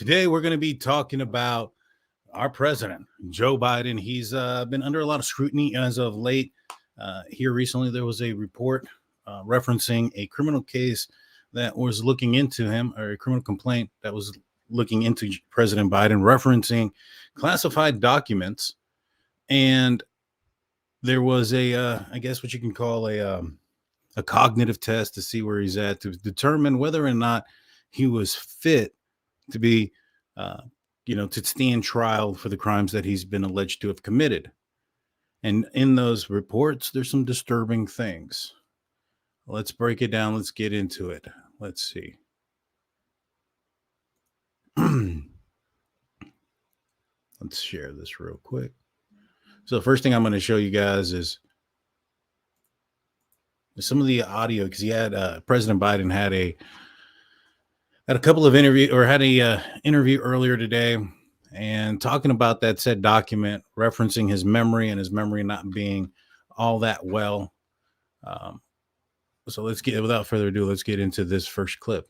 Today, we're going to be talking about our president, Joe Biden. He's been under a lot of scrutiny as of late. Here recently, there was a report referencing a criminal case that was looking into him, or a criminal complaint that was looking into President Biden, referencing classified documents. And there was I guess what you can call a cognitive test to see where he's at, to determine whether or not he was fit to be, to stand trial for the crimes that he's been alleged to have committed. And in those reports, there's some disturbing things. Let's break it down. Let's get into it. Let's see. Let's share this real quick. So the first thing I'm going to show you guys is some of the audio, because he had President Biden had a couple of interviews, or had a interview earlier today, and talking about that said document, referencing his memory and his memory not being all that well. So without further ado, let's get into this first clip.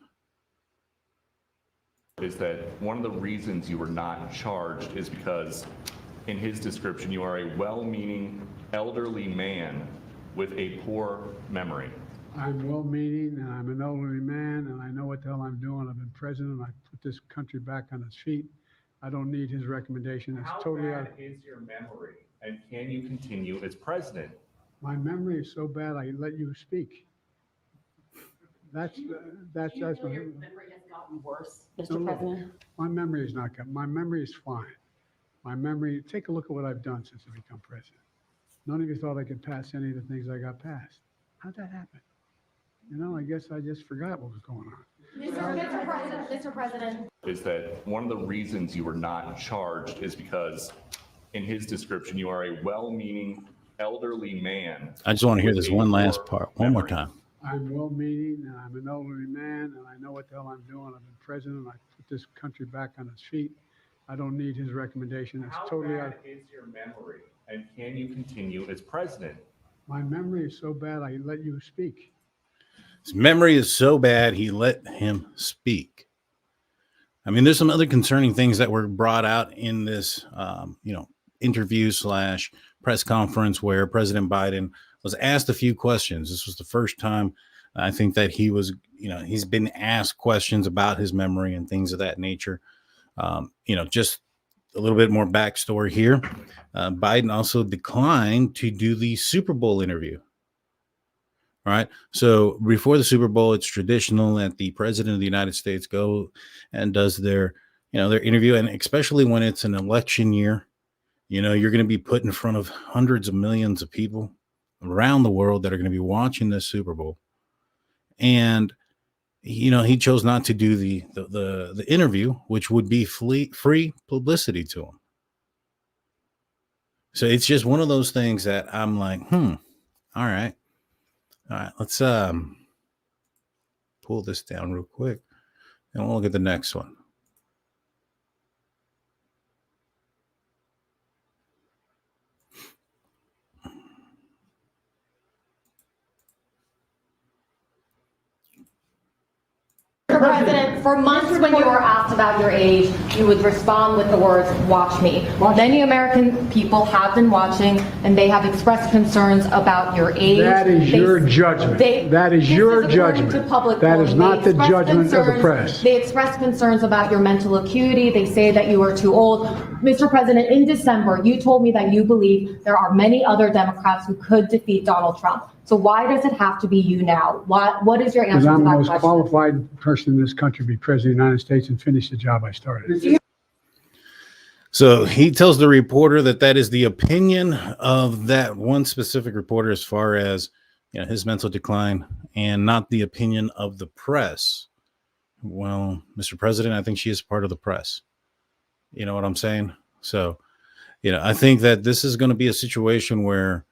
Is that one of the reasons you were not charged is because in his description, you are a well-meaning elderly man with a poor memory. I'm well-meaning, and I'm an elderly man, and I know what the hell I'm doing. I've been president. I put this country back on its feet. I don't need his recommendation. It's totally bad is your memory, and can you continue as president? My memory is so bad, I let you speak. That's your my memory has gotten worse, Mr. President? My memory is not good. My memory is fine. My memory, take a look at what I've done since I become president. None of you thought I could pass any of the things I got passed. How'd that happen? I guess I just forgot what was going on. Mr. President. Is that one of the reasons you were not charged is because in his description, you are a well-meaning elderly man. I just want to hear this one last part one more time. I'm well-meaning, and I'm an elderly man, and I know what the hell I'm doing. I've been president. I put this country back on its feet. I don't need his recommendation. It's totally bad is your memory, and can you continue as president? My memory is so bad, I let you speak. His memory is so bad, he let him speak. I mean, there's some other concerning things that were brought out in this, interview / press conference, where President Biden was asked a few questions. This was the first time I think that he was, he's been asked questions about his memory and things of that nature. Just a little bit more backstory here. Biden also declined to do the Super Bowl interview. All right. So before the Super Bowl, it's traditional that the president of the United States go and does their interview. And especially when it's an election year, you're going to be put in front of hundreds of millions of people around the world that are going to be watching this Super Bowl. And, he chose not to do the interview, which would be free publicity to him. So it's just one of those things that I'm like, all right. All right, let's pull this down real quick, and we'll look at the next one. Mr. President, for months when you were asked about your age, you would respond with the words, "Watch me." Many American people have been watching, and they have expressed concerns about your age. That is your judgment. That is your judgment. That is not the judgment of the press. They express concerns about your mental acuity. They say that you are too old. Mr. President, in December, you told me that you believe there are many other Democrats who could defeat Donald Trump. So why does it have to be you now? What is your answer to that question? Because I'm the most qualified person in this country to be president of the United States and finish the job I started. So he tells the reporter that is the opinion of that one specific reporter as far as his mental decline, and not the opinion of the press. Well, Mr. President, I think she is part of the press. You know what I'm saying? So, I think that this is going to be a situation where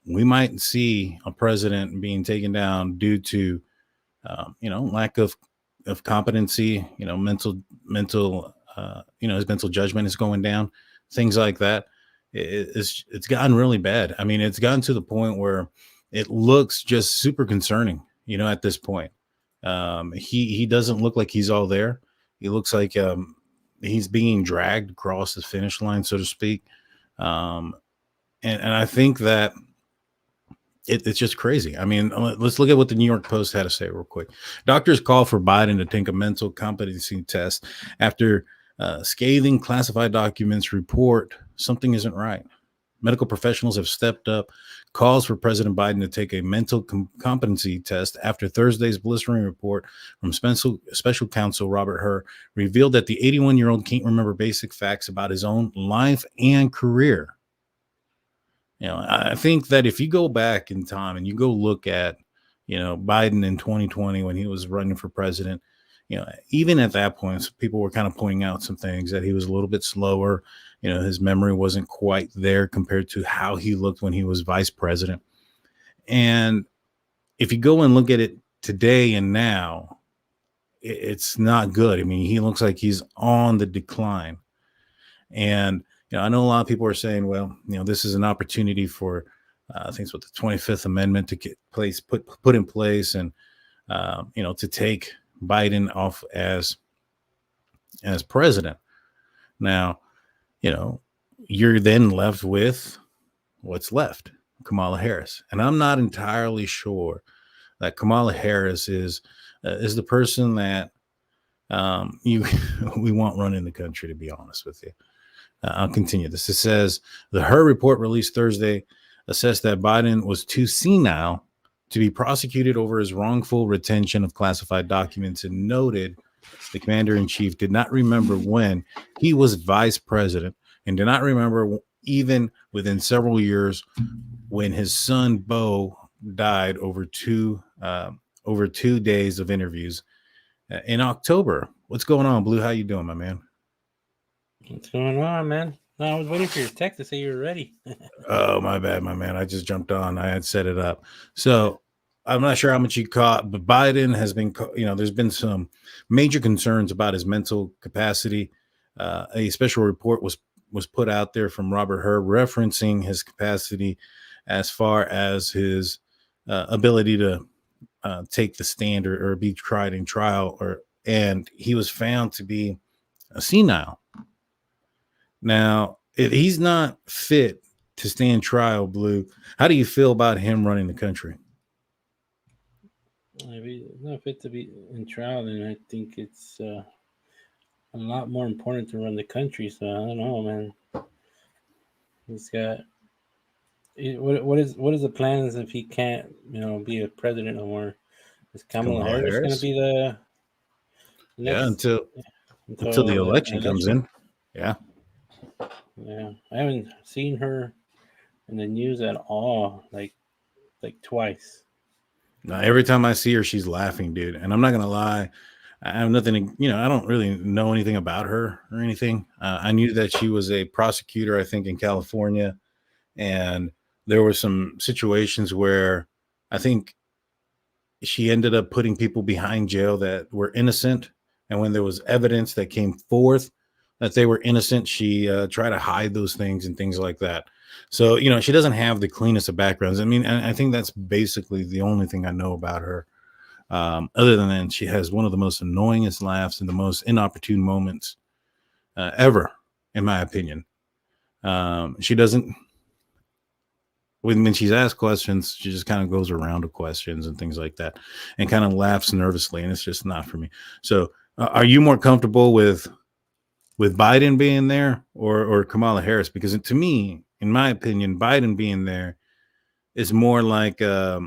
we might see a president being taken down due to, lack of competency, mental, his mental judgment is going down, things like that. It's gotten really bad. I mean, it's gotten to the point where it looks just super concerning, at this point. He doesn't look like he's all there. He looks like he's being dragged across the finish line, so to speak. And I think that it's just crazy. I mean, let's look at what the New York Post had to say real quick. Doctors call for Biden to take a mental competency test after scathing classified documents report something isn't right. Medical professionals have stepped up calls for President Biden to take a mental competency test after Thursday's blistering report from special counsel Robert Hur revealed that the 81-year-old can't remember basic facts about his own life and career. You know, I think that if you go back in time and you go look at, you know, Biden in 2020 when he was running for president, you know, even at that point, people were kind of pointing out some things that he was a little bit slower. You know, his memory wasn't quite there compared to how he looked when he was vice president. And if you go and look at it today and now, it's not good. I mean, he looks like he's on the decline. And you know, I know a lot of people are saying, well, you know, this is an opportunity for, I think it's what the 25th Amendment to get put in place, and you know, to take Biden off as president. Now, you know, you're then left with what's left, Kamala Harris, and I'm not entirely sure that Kamala Harris is the person that we want running the country, to be honest with you. I'll continue this. It says the Hur report released Thursday assessed that Biden was too senile to be prosecuted over his wrongful retention of classified documents, and noted the commander-in-chief did not remember when he was vice president and did not remember even within several years when his son Beau died over two days of interviews in October. What's going on, Blue? How you doing, my man? What's going on, man? No, I was waiting for your text to say you were ready. Oh, my bad, my man. I just jumped on. I had set it up. So I'm not sure how much you caught, but Biden has been, you know, there's been some major concerns about his mental capacity. A special report was put out there from Robert Hur referencing his capacity as far as his ability to take the stand or be tried in trial, and he was found to be a senile. Now, if he's not fit to stand trial, Blue, how do you feel about him running the country? If he's not fit to be in trial, then I think it's a lot more important to run the country. So I don't know, man. He's got what is the plans if he can't, you know, be a president no more? Is Kamala Harris going to be the next? Yeah, until the election comes in. Yeah. Yeah, I haven't seen her in the news at all, like twice. Now, every time I see her, she's laughing, dude. And I'm not gonna lie, I have nothing. You know, I don't really know anything about her or anything. I knew that she was a prosecutor, I think, in California, and there were some situations where I think she ended up putting people behind jail that were innocent, and when there was evidence that came forth that they were innocent, she tried to hide those things and things like that. So, you know, she doesn't have the cleanest of backgrounds. I mean, I think that's basically the only thing I know about her. Other than that, she has one of the most annoyingest laughs and the most inopportune moments ever, in my opinion. She doesn't, when she's asked questions, she just kind of goes around to questions and things like that and kind of laughs nervously. And it's just not for me. So are you more comfortable with Biden being there or Kamala Harris? Because to me, in my opinion, Biden being there is more like a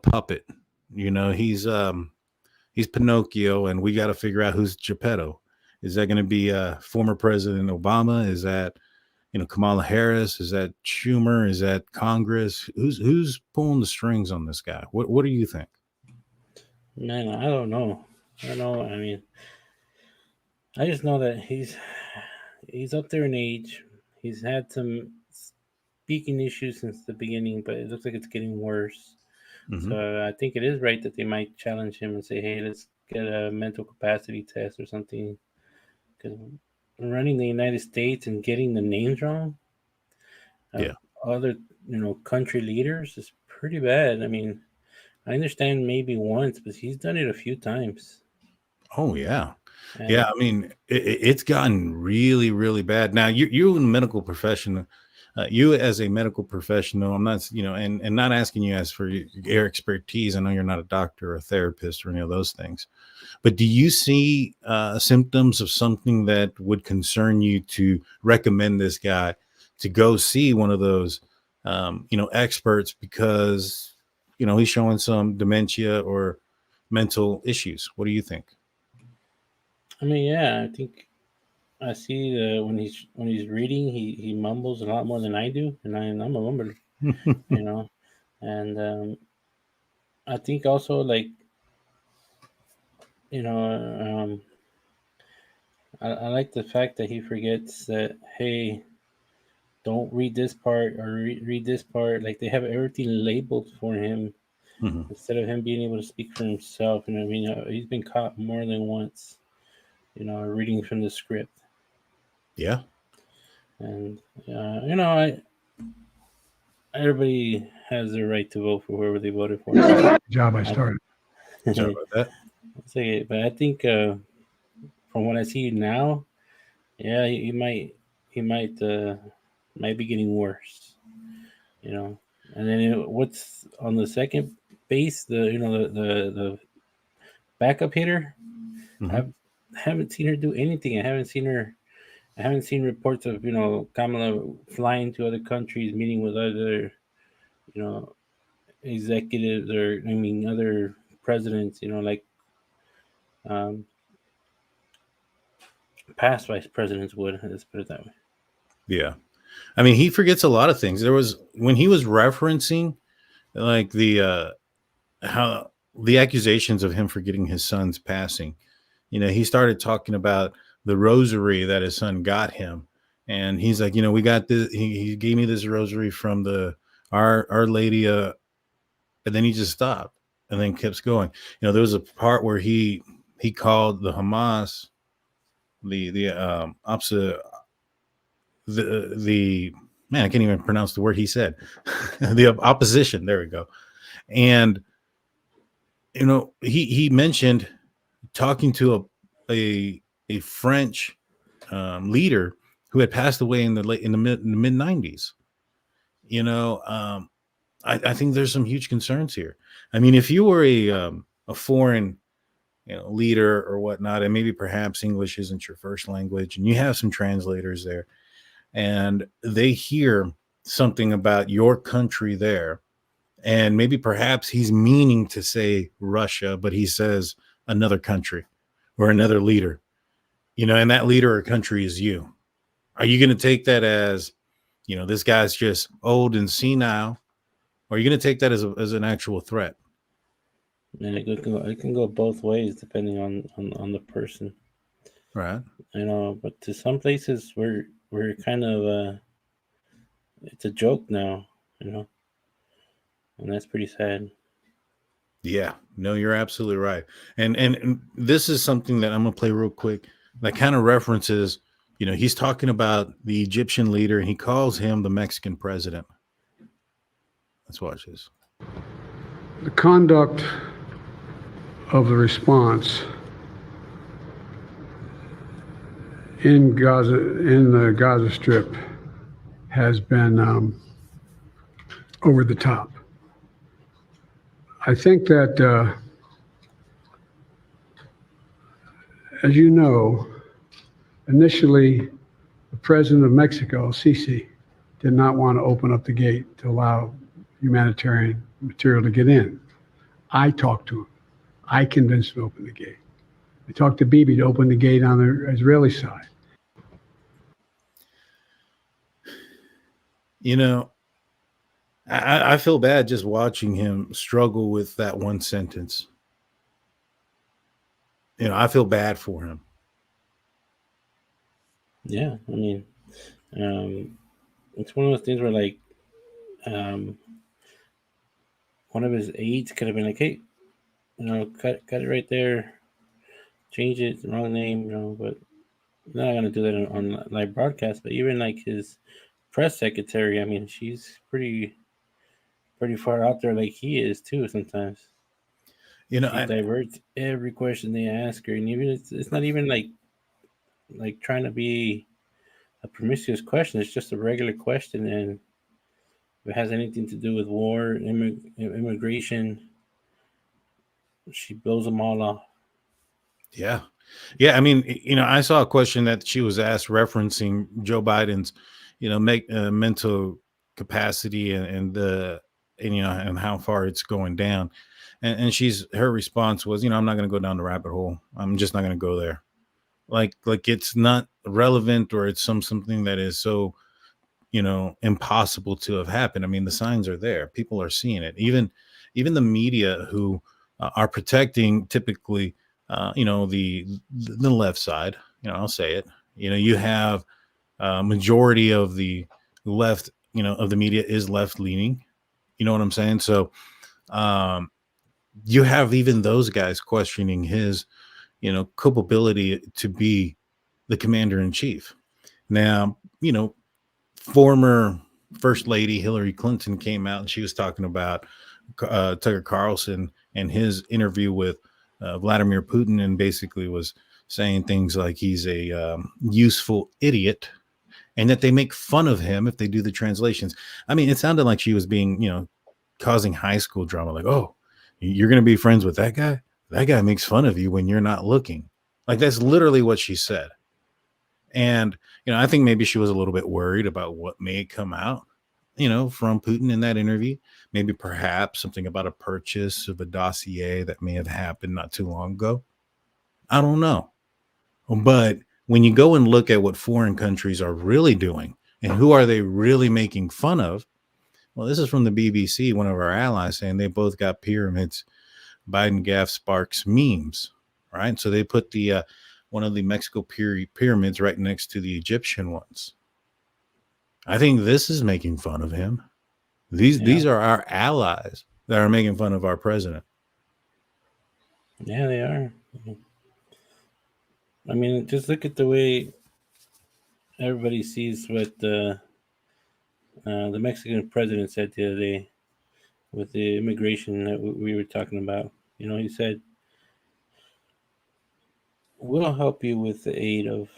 puppet. You know, he's Pinocchio, and we got to figure out who's Geppetto. Is that going to be former President Obama? Is that, you know, Kamala Harris? Is that Schumer? Is that Congress? Who's pulling the strings on this guy? What do you think? Man, I don't know. I mean, I just know that he's up there in age. He's had some speaking issues since the beginning, but it looks like it's getting worse. Mm-hmm. So I think it is right that they might challenge him and say, hey, let's get a mental capacity test or something. Because running the United States and getting the names wrong of other, you know, country leaders is pretty bad. I mean, I understand maybe once, but he's done it a few times. Oh, yeah. And Yeah, I mean, it's gotten really, really bad. Now, you're a medical professional. You as a medical professional, I'm not, and not asking you as for your expertise. I know you're not a doctor or a therapist or any of those things. But do you see symptoms of something that would concern you to recommend this guy to go see one of those, experts because, he's showing some dementia or mental issues? What do you think? I mean, yeah, I think I see when he's reading, he mumbles a lot more than I do, and I'm a mumbler, you know. And I think also like you know, I like the fact that he forgets that hey, don't read this part or read this part. Like they have everything labeled for him Mhm. instead of him being able to speak for himself. And I mean, he's been caught more than once, reading from the script. Yeah. And I everybody has their right to vote for whoever they voted for. Job I started. Sorry about that. But I think from what I see now, yeah, he might be getting worse, you know. And then what's on the second base, the backup hitter. Mhm. I haven't seen her do anything. I haven't seen reports of Kamala flying to other countries, meeting with other you know executives or I mean other presidents. Like um, past vice presidents would. Let's put it that way. Yeah. I mean, he forgets a lot of things. There was when he was referencing like the how the accusations of him forgetting his son's passing. He started talking about the rosary that his son got him, and he's like, we got this. He gave me this rosary from the Our Lady, and then he just stopped and then kept going. There was a part where he called the Hamas the opposite the man, I can't even pronounce the word he said. The opposition. There we go. And he mentioned talking to a French leader who had passed away in the mid 90s. I think there's some huge concerns here. I mean, if you were a foreign leader or whatnot, and maybe perhaps English isn't your first language, and you have some translators there, and they hear something about your country there, and maybe perhaps he's meaning to say Russia, but he says another country or another leader, and that leader or country is you. Are you going to take that as, this guy's just old and senile? Or are you going to take that as an actual threat? And it can go both ways depending on the person, Right. But to some places we're kind of it's a joke now, and that's pretty sad. Yeah, no, you're absolutely right. And this is something that I'm gonna play real quick that kind of references, he's talking about the Egyptian leader and he calls him the Mexican president. Let's watch this. The conduct of the response in the Gaza Strip has been over the top. I think that, as you know, initially the president of Mexico, Sisi, did not want to open up the gate to allow humanitarian material to get in. I talked to him. I convinced him to open the gate. I talked to Bibi to open the gate on the Israeli side. I feel bad just watching him struggle with that one sentence. I feel bad for him. Yeah, I mean, it's one of those things where like one of his aides could have been like, hey, cut it right there, change it, wrong name, but not gonna do that on live broadcast. But even like his press secretary, I mean, she's pretty far out there, like he is too sometimes. You know, She diverts every question they ask her, and even it's not even like trying to be a promiscuous question. It's just a regular question, and if it has anything to do with war, immigration, she blows them all off. yeah. Yeah, I mean, I saw a question that she was asked referencing Joe Biden's, make mental capacity and the and how far it's going down, and her response was, I'm not going to go down the rabbit hole. I'm just not going to go there. Like it's not relevant, or it's something that is so impossible to have happened. I mean, the signs are there. People are seeing it. Even the media who are protecting typically the left side, I'll say it. You have majority of the left, of the media is left leaning. You know what I'm saying? So um you have even those guys questioning his culpability to be the commander in chief. Now, former First Lady Hillary Clinton came out and she was talking about Tucker Carlson and his interview with Vladimir Putin, and basically was saying things like he's a useful idiot, and that they make fun of him if they do the translations. I mean, it sounded like she was being, causing high school drama. Like, oh, you're going to be friends with that guy? That guy makes fun of you when you're not looking. Like, that's literally what she said. And, I think maybe she was a little bit worried about what may come out, from Putin in that interview. Maybe perhaps something about a purchase of a dossier that may have happened not too long ago. I don't know. But when you go and look at what foreign countries are really doing and who are they really making fun of, well, this is from the BBC, one of our allies, saying they both got pyramids, Biden gaff sparks memes, right? So they put the one of the Mexico pyramids right next to the Egyptian ones. I think this is making fun of him. These are our allies that are making fun of our president. Yeah, they are. I mean, just look at the way everybody sees what the Mexican president said the other day with the immigration that we were talking about. He said, "We'll help you with the aid of,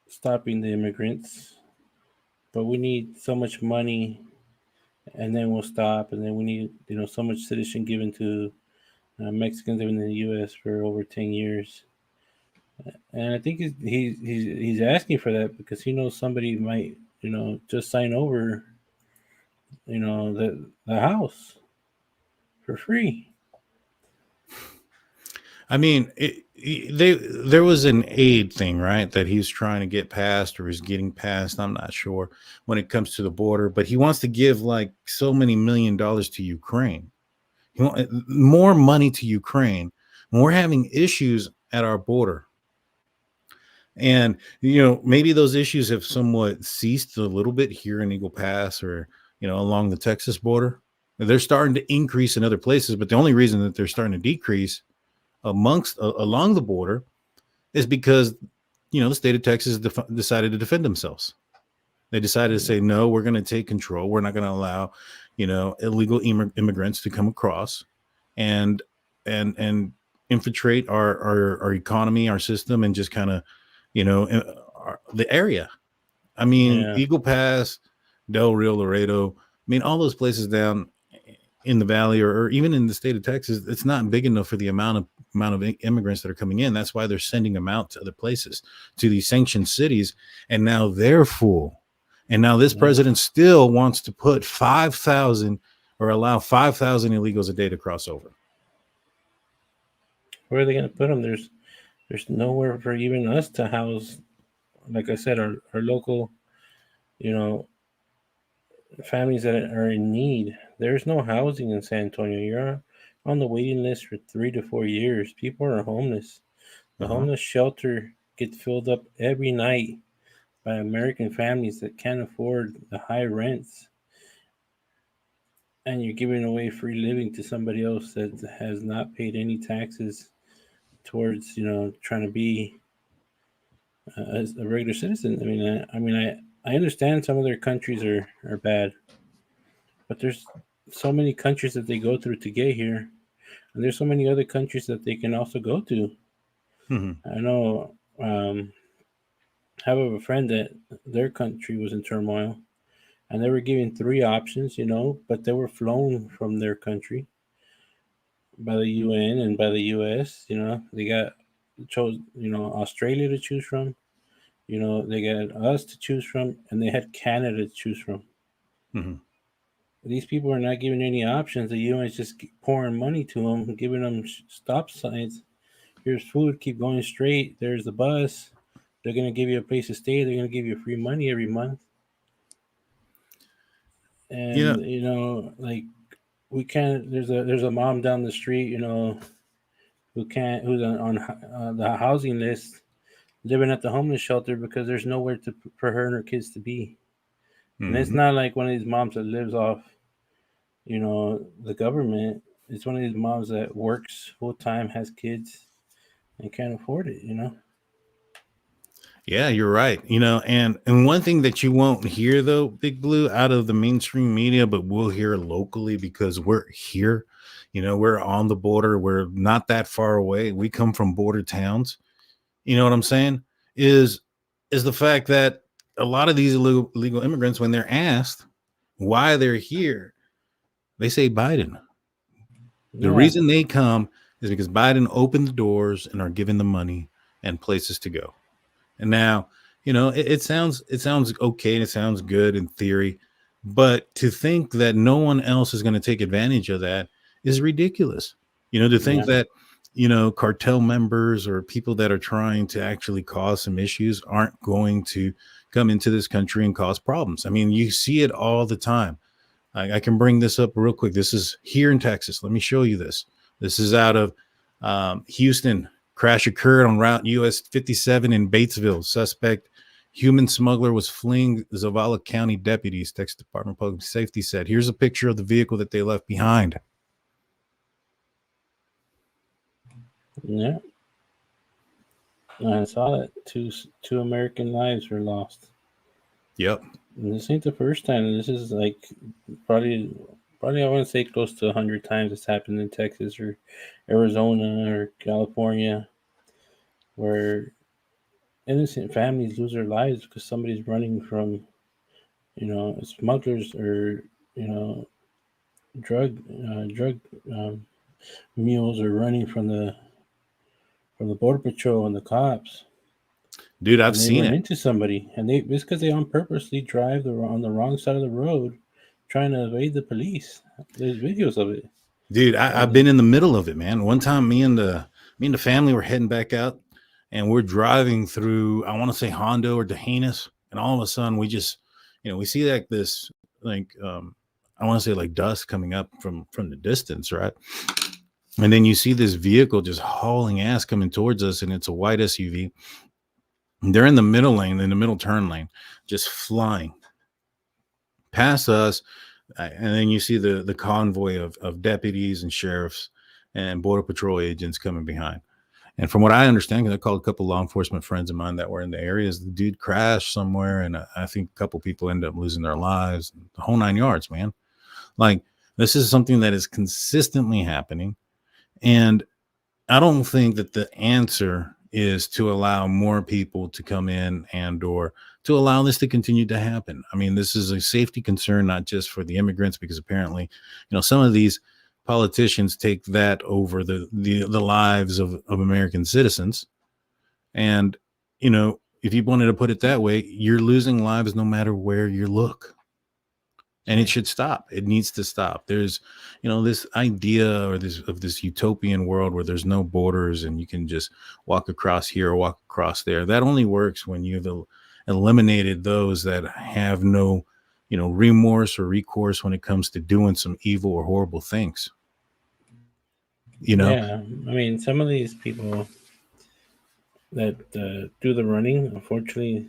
stopping the immigrants, but we need so much money, and then we'll stop, and then we need, so much citizenship given to Mexicans living in the U.S. for over 10 years." And I think he's asking for that because he knows somebody might, just sign over, the house for free. I mean, there was an aid thing, right, that he's trying to get passed or is getting passed. I'm not sure when it comes to the border, but he wants to give like so many $1 million to Ukraine. He want more money to Ukraine when we're having issues at our border. And, maybe those issues have somewhat ceased a little bit here in Eagle Pass or, along the Texas border. They're starting to increase in other places, but the only reason that they're starting to decrease along the border is because, the state of Texas decided to defend themselves. They decided to say, no, we're going to take control. We're not going to allow, illegal immigrants to come across and infiltrate our economy, our system, and just kind of, the area. I mean, Yeah. Eagle Pass, Del Rio, Laredo. I mean, all those places down in the valley or even in the state of Texas, it's not big enough for the amount of immigrants that are coming in. That's why they're sending them out to other places, to these sanctioned cities, and now they're full. And now this president still wants to put 5,000 or allow 5,000 illegals a day to cross over. Where are they going to put them? There's nowhere for even us to house, like I said, our local, families that are in need. There's no housing in San Antonio. You're on the waiting list for 3 to 4 years. People are homeless. The homeless shelter gets filled up every night by American families that can't afford the high rents. And you're giving away free living to somebody else that has not paid any taxes towards, trying to be a regular citizen. I understand some of their countries are bad, but there's so many countries that they go through to get here, and there's so many other countries that they can also go to. I know. I have a friend that their country was in turmoil, and they were given three options, but they were flown from their country by the UN and by the US. They chose Australia to choose from. They got us to choose from, and they had Canada to choose from. These people are not given any options. The UN is just pouring money to them, giving them stop signs. Here's food. Keep going straight. There's the bus. They're gonna give you a place to stay. They're gonna give you free money every month. Yeah. And like we can't. There's a mom down the street, who's on the housing list, living at the homeless shelter because there's nowhere for her and her kids to be. And it's not like one of these moms that lives off, the government. It's one of these moms that works full time, has kids, and can't afford it. Yeah, you're right. And one thing that you won't hear though, Big Blue, out of the mainstream media, but we'll hear locally because we're here. We're on the border. We're not that far away. We come from border towns. You know what I'm saying? Is the fact that a lot of these illegal immigrants, when they're asked why they're here, they say Biden. The reason they come is because Biden opened the doors and are given the money and places to go. And now, it sounds okay and it sounds good in theory, but to think that no one else is going to take advantage of that is ridiculous. To think that, cartel members or people that are trying to actually cause some issues aren't going to come into this country and cause problems. I mean, you see it all the time. I can bring this up real quick. This is here in Texas. Let me show you this. This is out of Houston. Crash occurred on Route US 57 in Batesville. Suspect human smuggler was fleeing Zavala County deputies, Texas Department of Public Safety said. Here's a picture of the vehicle that they left behind. Yeah. I saw that. Two American lives were lost. Yep. And this ain't the first time. This is like probably I want to say close to 100 times it's happened in Texas or Arizona or California, where innocent families lose their lives because somebody's running from, smugglers or drug mules are running from the border patrol and the cops. Dude, I've seen run it. into somebody, and it's because they on purposely drive on the wrong side of the road, trying to evade the police. There's videos of it. Dude, I've been in the middle of it, man. One time, me and the family were heading back out, and we're driving through, I want to say Hondo or Dehanis, and all of a sudden we just, we see like this, I want to say like dust coming up from the distance, right? And then you see this vehicle just hauling ass coming towards us, and it's a white SUV. They're in the middle lane, in the middle turn lane, just flying past us. And then you see the convoy of deputies and sheriffs and border patrol agents coming behind. And from what I understand, because I called a couple law enforcement friends of mine that were in the areas, the dude crashed somewhere, and I think a couple people ended up losing their lives. The whole 9 yards, man. Like, this is something that is consistently happening. And I don't think that the answer is to allow more people to come in and or to allow this to continue to happen. I mean, this is a safety concern, not just for the immigrants, because apparently, some of these politicians take that over the lives of American citizens. And, if you wanted to put it that way, you're losing lives no matter where you look. And it should stop. It needs to stop. There's, this idea or this utopian world where there's no borders and you can just walk across here or walk across there. That only works when you've eliminated those that have no, remorse or recourse when it comes to doing some evil or horrible things. Yeah, I mean, some of these people that do the running, unfortunately,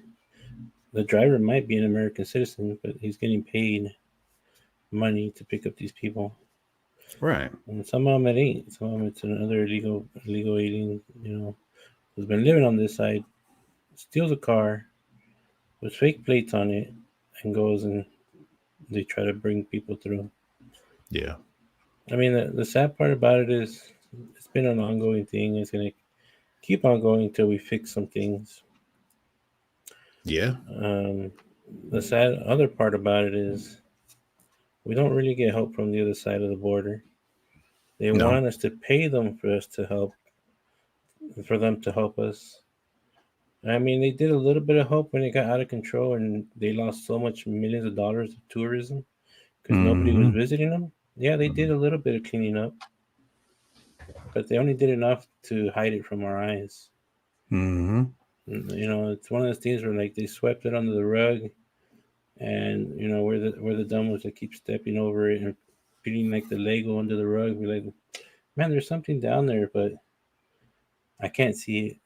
the driver might be an American citizen, but he's getting paid money to pick up these people. Right. And some of them it ain't. Some of them it's another illegal alien, who's been living on this side, steals a car with fake plates on it, and goes and they try to bring people through. Yeah. I mean, the sad part about it is it's been an ongoing thing. It's going to keep on going until we fix some things. Yeah. The sad other part about it is we don't really get help from the other side of the border. They No. want us to pay them for us to help, for them to help us. I mean, they did a little bit of help when it got out of control and they lost so much millions of dollars of tourism because nobody was Mhm. visiting them. Yeah, they did a little bit of cleaning up, but they only did enough to hide it from our eyes. Mhm. You know, it's one of those things where like they swept it under the rug, and you know we're the dumb ones that keep stepping over it and putting like the Lego under the rug. We're like, man, there's something down there, but I can't see it.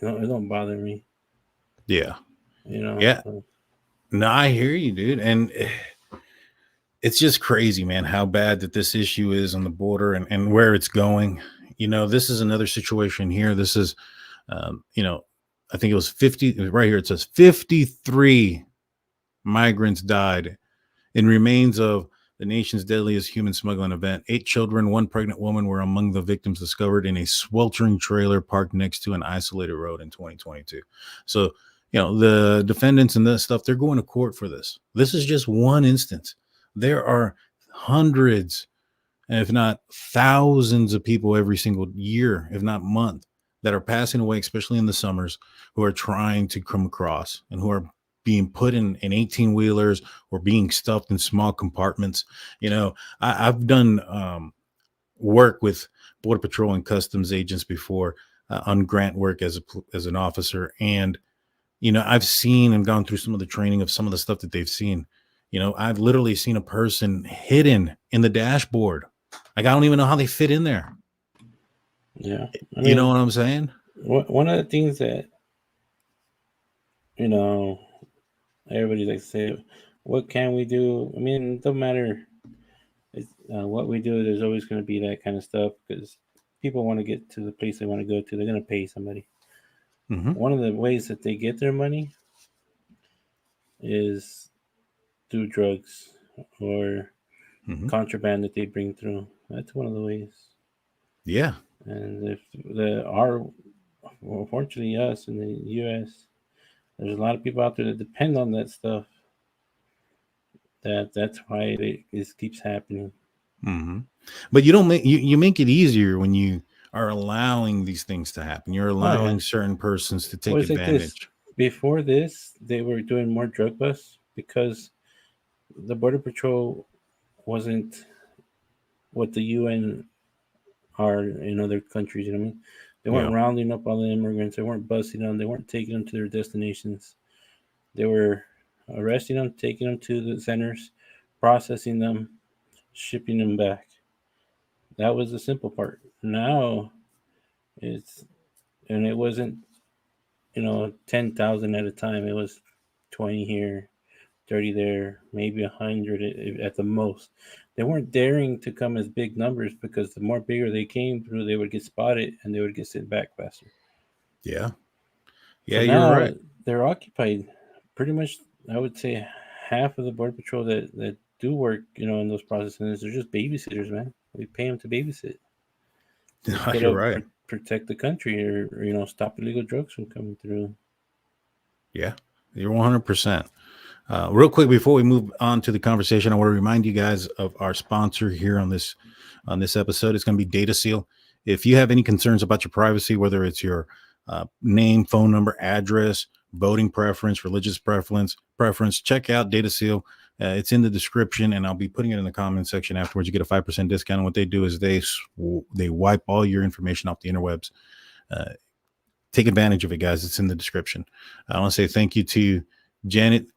It don't bother me. Yeah. You know. Yeah. No, I hear you, dude. And it's just crazy, man, how bad that this issue is on the border and where it's going. You know, this is another situation here. This is, you know, I think it was 50 right here. It says 53 migrants died in remains of the nation's deadliest human smuggling event. 8 children, 1 pregnant woman were among the victims discovered in a sweltering trailer parked next to an isolated road in 2022. So, you know, the defendants and this stuff, they're going to court for this. This is just one instance. There are hundreds, if not thousands of people every single year, if not month, that are passing away, especially in the summers, who are trying to come across and who are being put in 18 wheelers or being stuffed in small compartments. You know, I've done work with Border Patrol and customs agents before on grant work as an officer. And, you know, I've seen and gone through some of the training of some of the stuff that they've seen. You know, I've literally seen a person hidden in the dashboard. Like, I don't even know how they fit in there. Yeah. I You know mean, what I'm saying? one of the things that you know everybody likes to say, what can we do? I mean, it doesn't matter. It's, what we do. There's always going to be that kind of stuff because people want to get to the place they want to go to. They're going to pay somebody. Mm-hmm. One of the ways that they get their money is through drugs or Mm-hmm. contraband that they bring through. That's one of the ways. Yeah. And if unfortunately, us in the U.S., there's a lot of people out there that depend on that stuff. That's why this keeps happening. Mm-hmm. But you don't make you make it easier when you are allowing these things to happen. You're Oh yeah. allowing certain persons to Well, take it's like this. advantage. Before this, they were doing more drug busts because the Border Patrol wasn't what the UN are in other countries. You know what I mean? They weren't Yeah. rounding up all the immigrants. They weren't busting them. They weren't taking them to their destinations. They were arresting them, taking them to the centers, processing them, shipping them back. That was the simple part. Now it's and it wasn't 10,000 at a time. It was 20 here, 30 there, maybe 100 at the most. They weren't daring to come as big numbers because the more bigger they came through, they would get spotted and they would get sent back faster. Yeah. So Yeah, you're now right. they're occupied. Pretty much, I would say half of the border patrol that do work, in those processes, they're just babysitters, man. We pay them to babysit instead You're of right. protect the country or stop illegal drugs from coming through. Yeah. You're 100%. Real quick before we move on to the conversation, I want to remind you guys of our sponsor here on this episode. It's going to be Data Seal. If you have any concerns about your privacy, whether it's your name, phone number, address, voting preference, religious preference, check out Data Seal. It's in the description, and I'll be putting it in the comment section afterwards. You get a 5% discount. And what they do is they wipe all your information off the interwebs. Take advantage of it, guys. It's in the description. I want to say thank you to Janet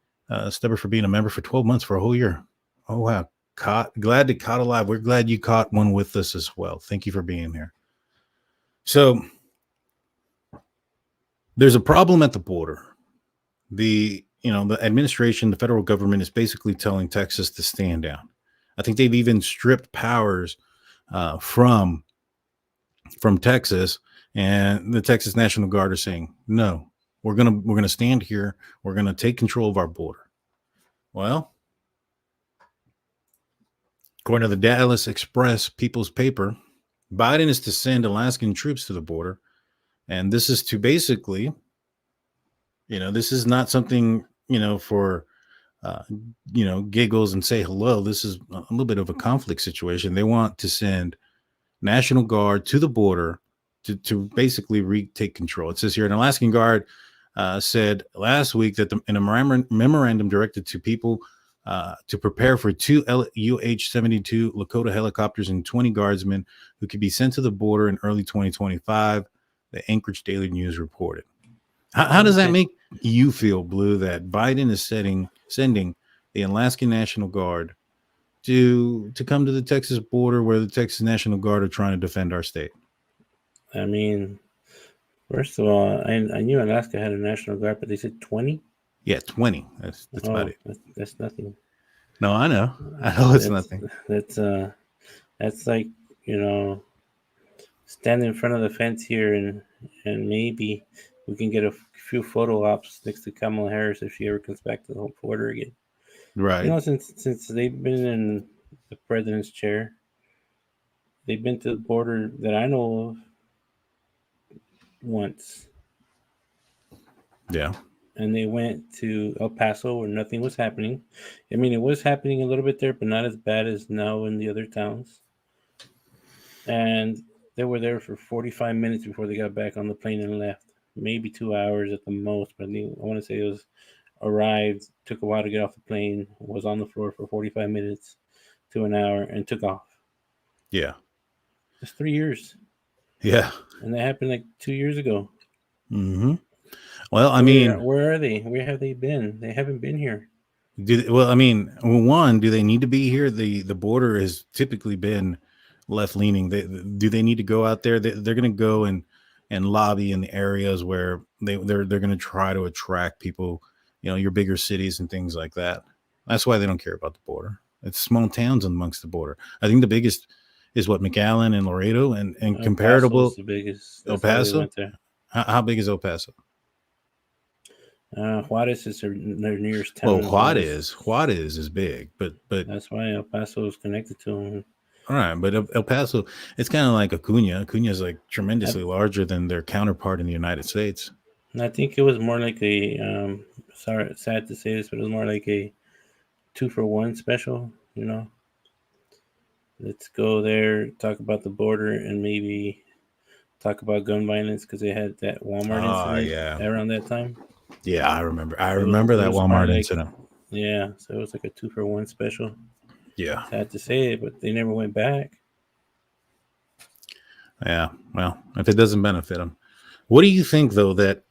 Stubber for being a member for 12 months for a whole year. Oh, wow. Glad to caught alive. We're glad you caught one with us as well. Thank you for being here. So there's a problem at the border. The administration, the federal government is basically telling Texas to stand down. I think they've even stripped powers from Texas, and the Texas National Guard are saying, no, we're gonna stand here. We're gonna take control of our border. Well, According to the Dallas Express People's Paper, Biden is to send Alaskan troops to the border. And this is to basically, this is not something, for, giggles and say hello. This is a little bit of a conflict situation. They want to send National Guard to the border to basically retake control. It says here an Alaskan Guard said last week that in a memorandum directed to people to prepare for 2 UH-72 Lakota helicopters and 20 guardsmen who could be sent to the border in early 2025, the Anchorage Daily News reported. How does that make you feel, Blue, that Biden is sending the Alaskan National Guard to come to the Texas border where the Texas National Guard are trying to defend our state? I mean, first of all, I knew Alaska had a National Guard, but they said 20? Yeah, 20. That's about it. That's nothing. No, I know. I know it's nothing. That's like, stand in front of the fence here and maybe we can get a few photo ops next to Kamala Harris if she ever comes back to the home border again. Right. Since they've been in the president's chair, they've been to the border that I know of once. Yeah. And they went to El Paso where nothing was happening. I mean, it was happening a little bit there, but not as bad as now in the other towns. And they were there for 45 minutes before they got back on the plane and left. Maybe 2 hours at the most, but I want to say it was arrived, took a while to get off the plane, was on the floor for 45 minutes to an hour, and took off. Yeah. It's 3 years. Yeah. And that happened like 2 years ago. Mm-hmm. Well, I mean, where are they? Where have they been? They haven't been here. One, do they need to be here? The border has typically been left leaning. Do they need to go out there? They're going to go and lobby in the areas where they're going to try to attract people, your bigger cities and things like that. That's why they don't care about the border. It's small towns amongst the border. I think the biggest is what, McAllen and Laredo and comparable. The biggest. El Paso. How big is El Paso? Juarez is their nearest town. Well, Juarez is big, but that's why El Paso is connected to them. All right, but El Paso, it's kind of like Acuna. Acuna is like tremendously larger than their counterpart in the United States. And I think it was more like a sorry, sad to say this, but it was more like a 2-for-1 special. Let's go there, talk about the border, and maybe talk about gun violence because they had that Walmart incident around that time. Yeah, I remember that Walmart incident. Yeah, so it was like a 2-for-1 special. Yeah. Sad to say it, but they never went back. Yeah, well, if it doesn't benefit them. What do you think, though, that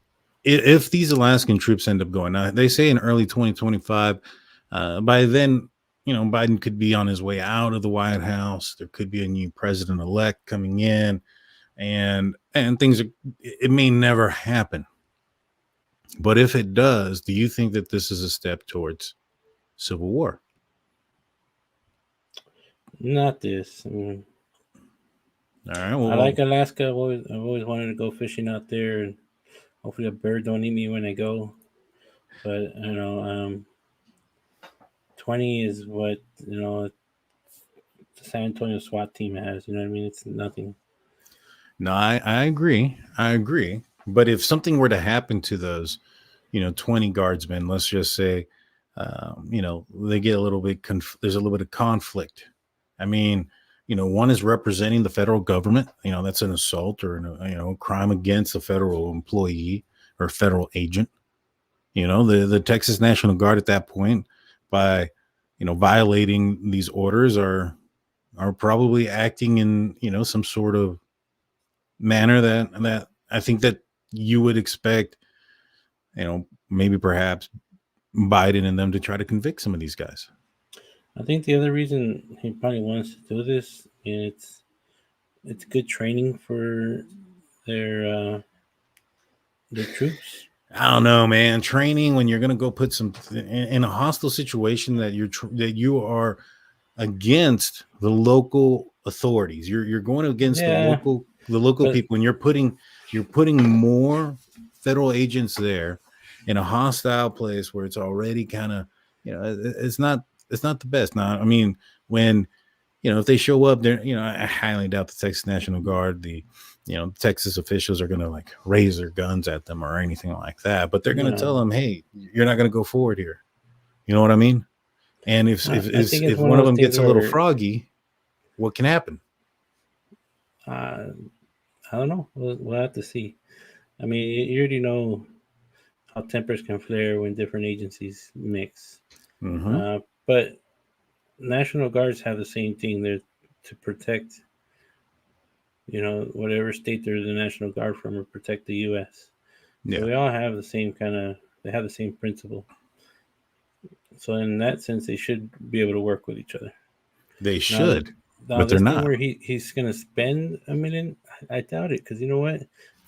if these Alaskan troops end up going, now they say in early 2025, by then, Biden could be on his way out of the White House. There could be a new president-elect coming in, and it may never happen. But if it does, do you think that this is a step towards civil war? Not this. All right. Well, I like Alaska. I've always wanted to go fishing out there, and hopefully a bird don't eat me when I go. But 20 is what the San Antonio SWAT team has. You know what I mean? It's nothing. No, I agree. But if something were to happen to those, 20 guardsmen, let's just say, they get a little bit, there's a little bit of conflict. I mean, one is representing the federal government, that's an assault or, a crime against a federal employee or federal agent. The Texas National Guard at that point, by, violating these orders are probably acting in, some sort of manner that I think that you would expect, maybe perhaps Biden and them to try to convict some of these guys. I think the other reason he probably wants to do this, and it's good training for their troops. I don't know, man. Training when you're going to go put some in a hostile situation that you are against the local authorities. You're going against the local people, and you're putting more federal agents there in a hostile place where it's already kind of, it's not the best. Now, I mean, when if they show up there, I highly doubt the Texas National Guard, the Texas officials are going to like raise their guns at them or anything like that. But they're going to tell them, hey, you're not going to go forward here. You know what I mean? And if one of them gets a little froggy, what can happen? I don't know. We'll have to see. I mean, you already know how tempers can flare when different agencies mix. Mm-hmm. But National Guards have the same thing. They're to protect, whatever state they're the National Guard from, or protect the U.S. Yeah. So we all have the same they have the same principle. So in that sense, they should be able to work with each other. They should, now but they're not. Where he's going to spend $1 million, I doubt it, because you know what,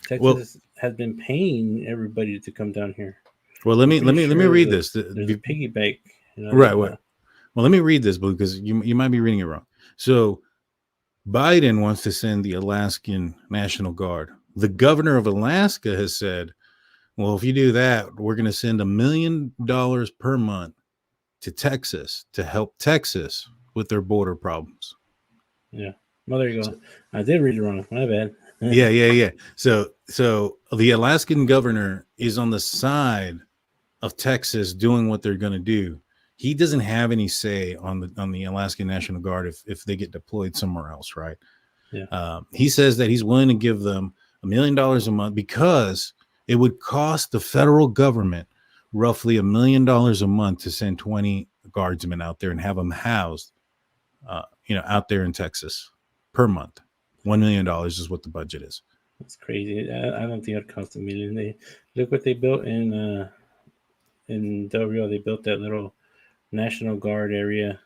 Texas has been paying everybody to come down here. Well, let me read this. There's a piggy bank, right? Well, let me read this because you might be reading it wrong. So Biden wants to send the Alaskan National Guard. The governor of Alaska has said, well, if you do that, we're going to send $1 million per month to Texas to help Texas with their border problems. Yeah. Well, there you go. I did read it wrong. My bad. Yeah. So the Alaskan governor is on the side of Texas doing what they're going to do. He doesn't have any say on the Alaskan National Guard if they get deployed somewhere else, right? Yeah. He says that he's willing to give them $1 million a month because it would cost the federal government roughly $1 million a month to send 20 guardsmen out there and have them housed, out there in Texas per month. $1 million is what the budget is. That's crazy. I don't think it'd cost $1 million. They look what they built in Del Rio. They built that little National Guard area,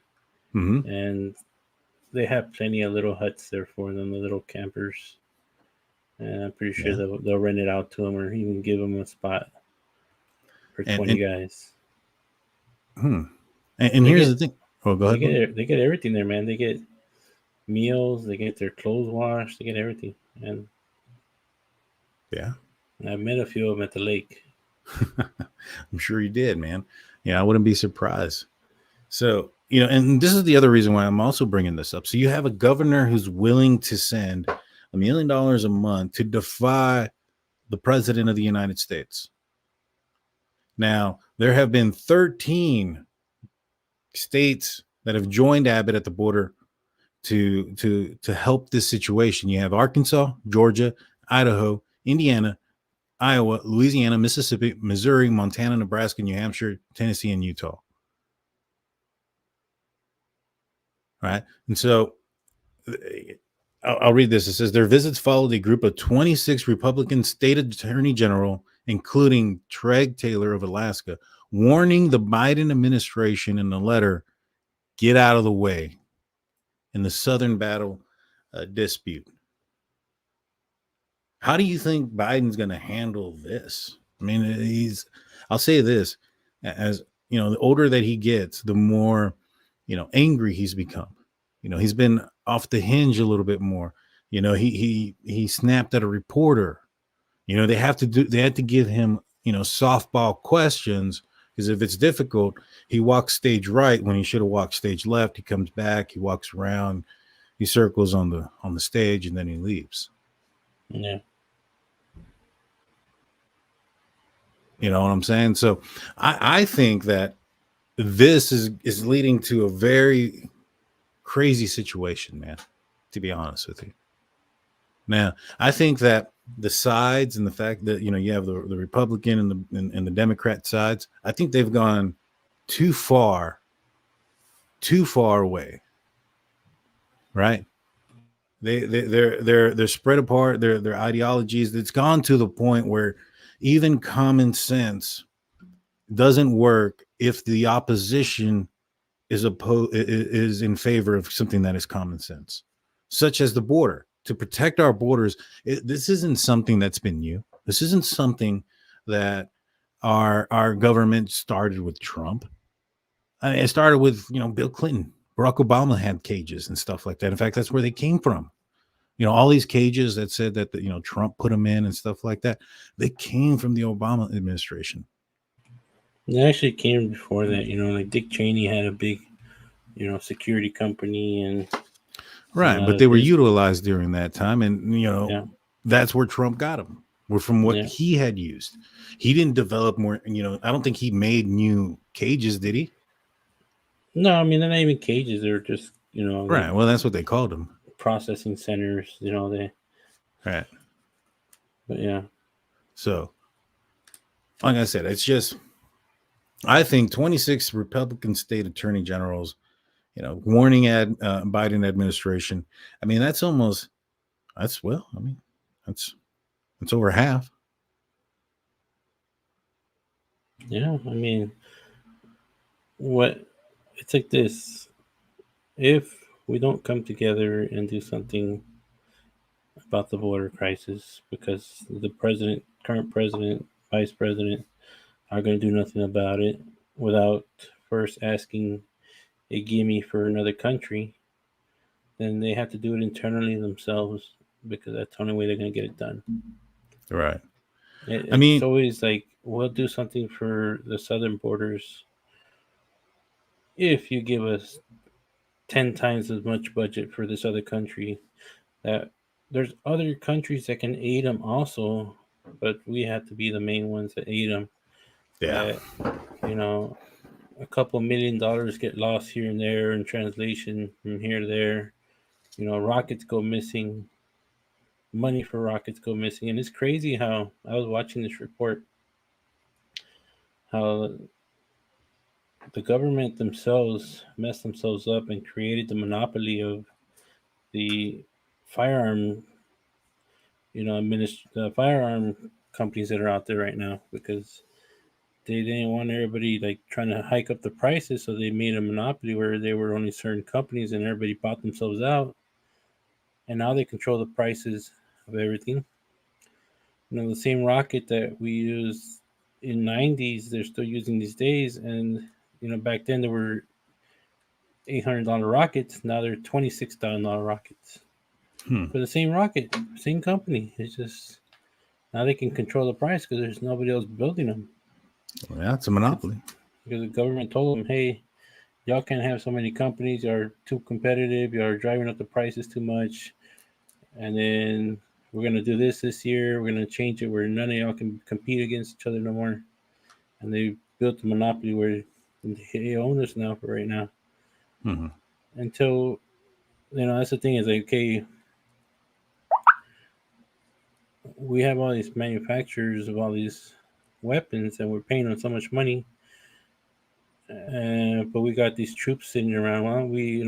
and they have plenty of little huts there for them, the little campers. And I'm pretty sure they'll rent it out to them or even give them a spot for 20 guys. And here's the thing. Oh, go ahead. They get everything there, man. They get meals. They get their clothes washed. They get everything. And yeah, I've met a few of them at the lake. I'm sure you did, man. Yeah, I wouldn't be surprised. So, and this is the other reason why I'm also bringing this up. So you have a governor who's willing to send $1 million a month to defy the president of the United States. Now, there have been 13 states that have joined Abbott at the border to help this situation. You have Arkansas, Georgia, Idaho, Indiana, Iowa, Louisiana, Mississippi, Missouri, Montana, Nebraska, New Hampshire, Tennessee, and Utah. All right. And so I'll read this. It says their visits followed a group of 26 Republican state attorney general, including Treg Taylor of Alaska, warning the Biden administration in a letter, get out of the way in the Southern battle dispute. How do you think Biden's going to handle this? I mean, I'll say this, as the older that he gets, the more, angry he's become. He's been off the hinge a little bit more. He snapped at a reporter. They had to give him, softball questions, because if it's difficult, he walks stage right when he should have walked stage left. He comes back, he walks around, he circles on the stage, and then he leaves. Yeah. You know what I'm saying? So I think that this is leading to a very crazy situation, man, to be honest with you. Now, I think that the sides and the fact that, you have the Republican and the Democrat sides, I think they've gone too far away. Right? They're spread apart, their ideologies. It's gone to the point where even common sense doesn't work if the opposition is in favor of something that is common sense, such as the border. To protect our borders, this isn't something that's been new. This isn't something that our government started with Trump. It started with Bill Clinton. Barack Obama had cages and stuff like that. In fact, that's where they came from. All these cages that said that Trump put them in and stuff like that, they came from the Obama administration. It actually came before that. Like Dick Cheney had a big, security company, and Right, now but they were this, utilized during that time, and yeah, that's where Trump got them. Were from what yeah. he had used. He didn't develop more. I don't think he made new cages, did he? No, I mean they're not even cages. They're just like Right. Well, that's what they called them. processing centers. They. Right. But yeah, So, like I said, it's just I think 26 Republican state attorney generals, warning Biden administration. I mean, that's well. I mean, that's over half. yeah. I mean, what it's like this. If we don't come together and do something about the border crisis, because the current president, vice president, are going to do nothing about it without first asking a gimme for another country, then they have to do it internally themselves because that's the only way they're going to get it done. Right. I It's mean, always like, we'll do something for the southern borders if you give us 10 times as much budget for this other country. That there's other countries that can aid them also, but we have to be the main ones that aid them. yeah. That, a couple $1 million get lost here and there in translation from here to there. Rockets go missing, money for rockets go missing. And it's crazy how I was watching this report, how the government themselves messed themselves up and created the monopoly of the firearm, the firearm companies that are out there right now, because they didn't want everybody like trying to hike up the prices, so they made a monopoly where they were only certain companies and everybody bought themselves out. And now they control the prices of everything. The same rocket that we used in '90s, they're still using these days. And back then there were $800 rockets. Now they're $26,000 rockets for the same rocket, same company. It's just now they can control the price because there's nobody else building them. Yeah, it's a monopoly. Because the government told them, hey, y'all can't have so many companies. You're too competitive. You're driving up the prices too much. And then we're going to do this year. We're going to change it where none of y'all can compete against each other no more. And they built a monopoly where they own us now for right now. Mm-hmm. Until, that's the thing is like, okay, we have all these manufacturers of all these weapons and we're paying them so much money. But we got these troops sitting around. Why don't we,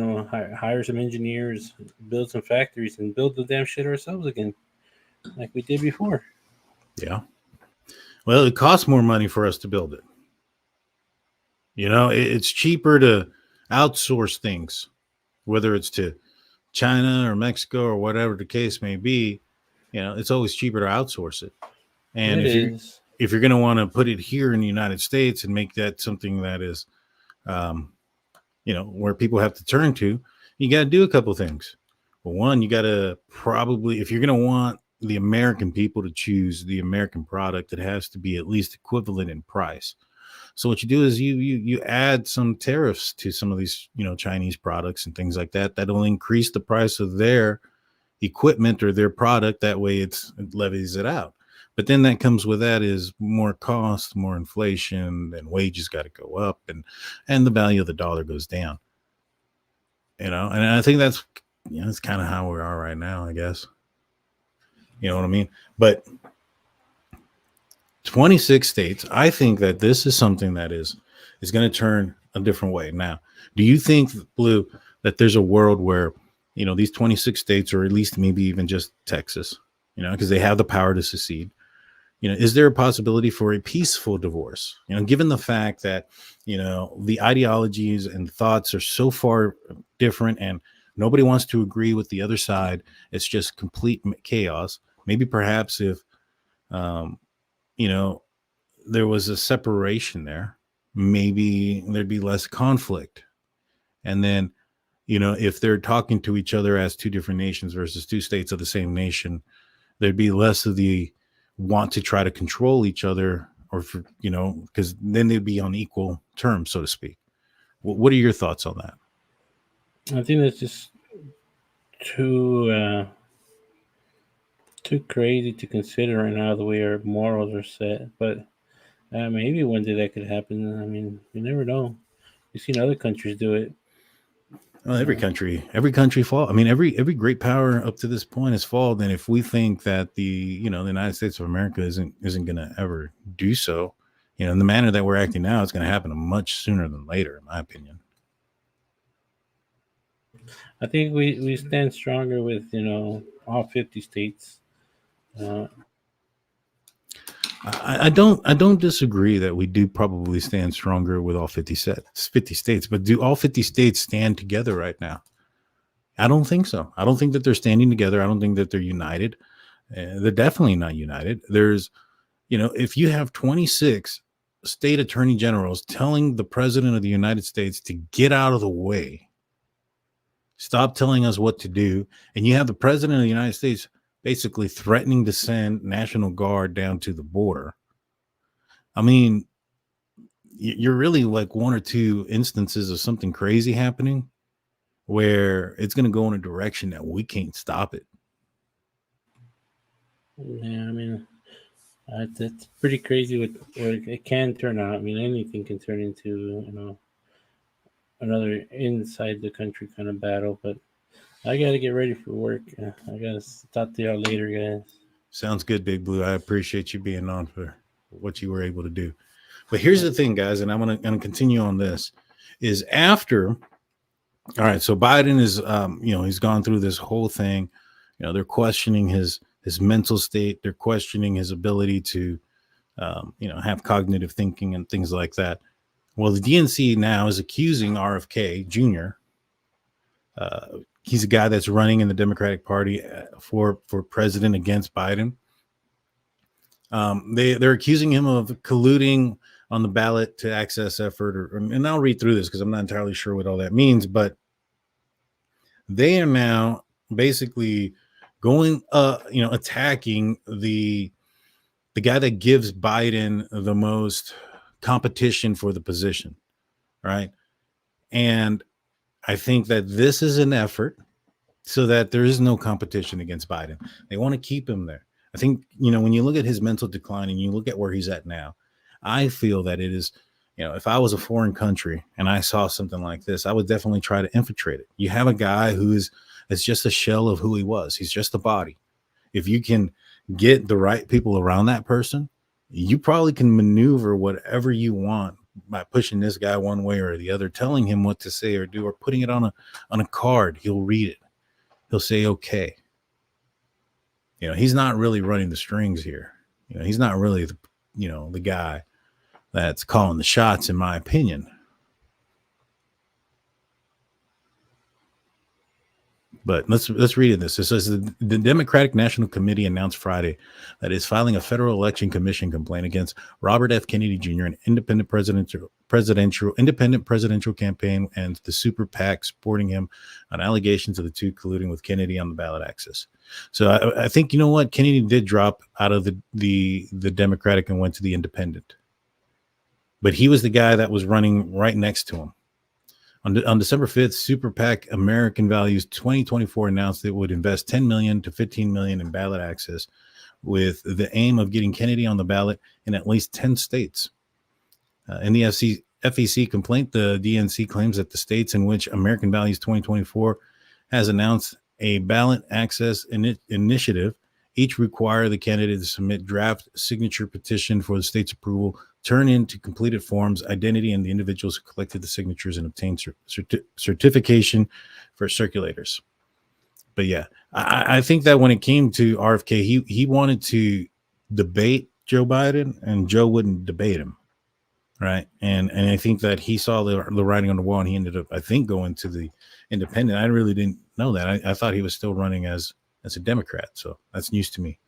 hire some engineers, build some factories, and build the damn shit ourselves again, like we did before? Yeah. Well, it costs more money for us to build it. It's cheaper to outsource things, whether it's to China or Mexico or whatever the case may be. It's always cheaper to outsource it. And if you're going to want to put it here in the United States and make that something that is, where people have to turn to, you got to do a couple things. Well, one, you got to probably, if you're going to want the American people to choose the American product, it has to be at least equivalent in price. So what you do is you add some tariffs to some of these, Chinese products and things like that. That'll increase the price of their equipment or their product. That way it levies it out. But then that comes with that is more cost, more inflation, and wages got to go up, and the value of the dollar goes down. And I think that's kind of how we are right now, I guess. You know what I mean? But 26 states, I think that this is something that is going to turn a different way. Now, do you think, Blue, that there's a world where, these 26 states, or at least maybe even just Texas, because they have the power to secede, is there a possibility for a peaceful divorce? Given the fact that, the ideologies and thoughts are so far different and nobody wants to agree with the other side. It's just complete chaos. Maybe perhaps if, there was a separation there, maybe there'd be less conflict. And then, if they're talking to each other as two different nations versus two states of the same nation, there'd be less of the want to try to control each other, or because then they'd be on equal terms, so to speak. What are your thoughts on that? I think that's just too crazy to consider right now the way our morals are set. But maybe one day that could happen. I mean, you never know. You've seen other countries do it. Well, every country fall. I mean, every great power up to this point has fallen. And if we think that the United States of America isn't going to ever do so, in the manner that we're acting now, it's going to happen much sooner than later, in my opinion. I think we stand stronger with all 50 states. I don't disagree that we do probably stand stronger with all 50 states, but do all 50 states stand together right now? I don't think so. I don't think that they're standing together. I don't think that they're united. They're definitely not united. There's, if you have 26 state attorney generals telling the president of the United States to get out of the way, stop telling us what to do, and you have the president of the United States basically threatening to send National Guard down to the border. I mean, you're really like one or two instances of something crazy happening where it's going to go in a direction that we can't stop it. Yeah, I mean, it's pretty crazy what it can turn out. I mean, anything can turn into, another inside the country kind of battle, but I got to get ready for work. I got to talk to y'all later, guys. Sounds good, Big Blue. I appreciate you being on for what you were able to do. But here's the thing, guys, and I'm going to continue on this, is after, all right, so Biden is, he's gone through this whole thing. They're questioning his mental state. They're questioning his ability to, have cognitive thinking and things like that. Well, the DNC now is accusing RFK Jr. He's a guy that's running in the Democratic Party for president against Biden. They're accusing him of colluding on the ballot to access effort, and I'll read through this because I'm not entirely sure what all that means, but they are now basically going, attacking the guy that gives Biden the most competition for the position, right? And I think that this is an effort so that there is no competition against Biden. They want to keep him there. I think, when you look at his mental decline and you look at where he's at now, I feel that it is, if I was a foreign country and I saw something like this, I would definitely try to infiltrate it. You have a guy it's just a shell of who he was. He's just a body. If you can get the right people around that person, you probably can maneuver whatever you want by pushing this guy one way or the other, telling him what to say or do, or putting it on a card. He'll read it. He'll say, okay. He's not really running the strings here. He's not really the guy that's calling the shots, in my opinion. But let's read this. It says the Democratic National Committee announced Friday that it's filing a Federal Election Commission complaint against Robert F. Kennedy Jr., an independent presidential campaign, and the super PAC supporting him on allegations of the two colluding with Kennedy on the ballot access. So I think, Kennedy did drop out of the Democratic and went to the Independent. But he was the guy that was running right next to him. On December 5th, Super PAC American Values 2024 announced it would invest $10 million to $15 million in ballot access with the aim of getting Kennedy on the ballot in at least 10 states. In the FEC complaint, the DNC claims that the states in which American Values 2024 has announced a ballot access initiative each require the candidate to submit draft signature petition for the state's approval, turn into completed forms, identity, and the individuals who collected the signatures and obtained certification for circulators. But yeah, I think that when it came to RFK, he wanted to debate Joe Biden, and Joe wouldn't debate him, right? And I think that he saw the writing on the wall, and he ended up, I think, going to the Independent. I really didn't know that. I thought he was still running as a Democrat, so that's news to me.